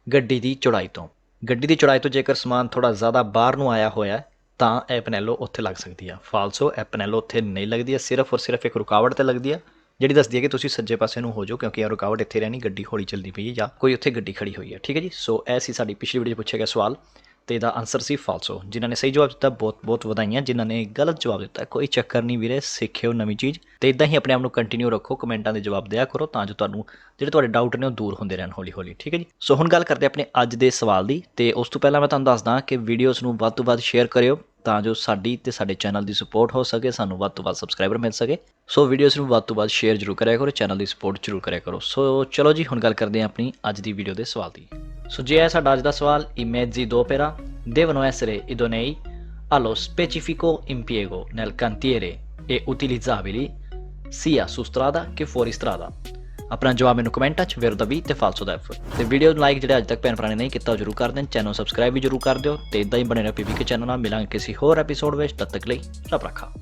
ਗੱਡੀ ਦੀ ਚੌੜਾਈ ਤੋਂ। ਗੱਡੀ ਦੀ ਚੌੜਾਈ ਤੋਂ ਜੇਕਰ ਸਮਾਨ ਥੋੜ੍ਹਾ ਜ਼ਿਆਦਾ ਬਾਹਰ ਨੂੰ ਆਇਆ ਹੋਇਆ ਤਾਂ ਇਹ ਪੈਨੈਲੋ ਉੱਥੇ ਲੱਗ ਸਕਦੀ ਆ। ਫਾਲਸੋ। ਇਹ ਪੈਨੈਲੋ ਉੱਥੇ ਨਹੀਂ ਲੱਗਦੀ ਹੈ, ਸਿਰਫ ਔਰ ਸਿਰਫ ਇੱਕ ਰੁਕਾਵਟ 'ਤੇ ਲੱਗਦੀ ਹੈ, ਜਿਹੜੀ ਦੱਸਦੀ ਹੈ ਕਿ ਤੁਸੀਂ ਸੱਜੇ ਪਾਸੇ ਨੂੰ ਹੋ ਜਾਓ, ਕਿਉਂਕਿ ਇਹ ਰੁਕਾਵਟ ਇੱਥੇ ਰਹਿਣੀ, ਗੱਡੀ ਹੌਲੀ ਚੱਲਦੀ ਪਈ ਹੈ ਜਾਂ ਕੋਈ ਉੱਥੇ ਗੱਡੀ ਖੜੀ ਹੋਈ ਹੈ। ਠੀਕ ਹੈ ਜੀ, ਸੋ ਇਹ ਸੀ ਸਾਡੀ ਪਿਛਲੀ ਵੀਡੀਓ 'ਚ ਪੁੱਛਿਆ ਗਿਆ ਸਵਾਲ, ਅਤੇ ਇਹਦਾ ਆਨਸਰ ਸੀ ਫਾਲਸੋ। ਜਿਨ੍ਹਾਂ ਨੇ ਸਹੀ ਜਵਾਬ ਦਿੱਤਾ ਬਹੁਤ ਬਹੁਤ ਵਧਾਈਆਂ, ਜਿਨ੍ਹਾਂ ਨੇ ਗਲਤ ਜਵਾਬ ਦਿੱਤਾ ਕੋਈ ਚੱਕਰ ਨਹੀਂ ਵੀਰੇ, ਸਿੱਖਿਓ ਨਵੀਂ ਚੀਜ਼, ਅਤੇ ਇੱਦਾਂ ਹੀ ਆਪਣੇ ਆਪ ਨੂੰ ਕੰਟੀਨਿਊ ਰੱਖੋ, ਕਮੈਂਟਾਂ ਦੇ ਜਵਾਬ ਦਿਆ ਕਰੋ ਤਾਂ ਜੋ ਤੁਹਾਨੂੰ ਜਿਹੜੇ ਤੁਹਾਡੇ ਡਾਊਟ ਨੇ ਉਹ ਦੂਰ ਹੁੰਦੇ ਰਹਿਣ ਹੌਲੀ ਹੌਲੀ। ਠੀਕ ਹੈ ਜੀ, ਸੋ ਹੁਣ ਗੱਲ ਕਰਦੇ ਆਪਣੇ ਅੱਜ ਦੇ ਸਵਾਲ ਦੀ, ਅਤੇ ਉਸ ਤੋਂ ਪਹਿਲਾਂ ਮੈਂ ਤੁਹਾਨੂੰ ਦੱਸਦਾ ਕਿ ਵੀਡੀਓਜ਼ ਨੂੰ ਵੱਧ ਤੋਂ ਵੱਧ ਸ਼ੇਅਰ ਕਰਿਓ ਤਾਂ ਜੋ ਸਾਡੀ ਅਤੇ ਸਾਡੇ ਚੈਨਲ ਦੀ ਸਪੋਰਟ ਹੋ ਸਕੇ, ਸਾਨੂੰ ਵੱਧ ਤੋਂ ਵੱਧ ਸਬਸਕ੍ਰਾਈਬਰ ਮਿਲ ਸਕੇ। ਸੋ ਵੀਡੀਓਜ਼ ਨੂੰ ਵੱਧ ਤੋਂ ਵੱਧ ਸ਼ੇਅਰ ਜ਼ਰੂਰ ਕਰਿਆ ਕਰੋ, ਚੈਨਲ ਦੀ ਸਪੋਰਟ ਜ਼ਰੂਰ ਕਰਿਆ ਕਰੋ। ਸੋ ਚਲੋ ਜੀ, ਹੁਣ ਗੱਲ ਕਰਦੇ ਹਾਂ ਆਪਣੀ ਅੱਜ ਦੀ ਵੀਡੀਓ ਦੇ ਸਵਾਲ ਦੀ। ਸੋ ਜੇ ਹੈ ਸਾਡਾ ਅੱਜ ਦਾ ਸਵਾਲ, i mezzi d'opera devono essere idonei allo specifico impiego nel cantiere e utilizzabili sia su strada che fuori strada। ਆਪਣਾ ਜਵਾਬ ਮੈਨੂੰ ਕਮੈਂਟਾਂ 'ਚ ਵਿਰੋਧਾ ਵੀ ਅਤੇ ਫਾਲਸੋ ਦਾ F। ਅਤੇ ਵੀਡੀਓ ਨੂੰ ਲਾਈਕ ਜਿਹੜੇ ਅੱਜ ਤੱਕ ਭੈਣ ਭਰਾ ਨੇ ਨਹੀਂ ਕੀਤਾ ਉਹ ਜ਼ਰੂਰ ਕਰ ਦੇਣ, ਚੈਨਲ ਨੂੰ ਸਬਸਕ੍ਰਾਈਬ ਵੀ ਜ਼ਰੂਰ ਕਰ ਦਿਓ, ਅਤੇ ਇੱਦਾਂ ਹੀ ਬਣੇ ਰਹੋ PBK ਚੈਨਲ ਨਾਲ। ਮਿਲਾਂਗੇ ਕਿਸੇ ਹੋਰ ਐਪੀਸੋਡ ਵਿੱਚ, ਤਦ ਤੱਕ ਲਈ ਰੱਬ ਰੱਖਾ।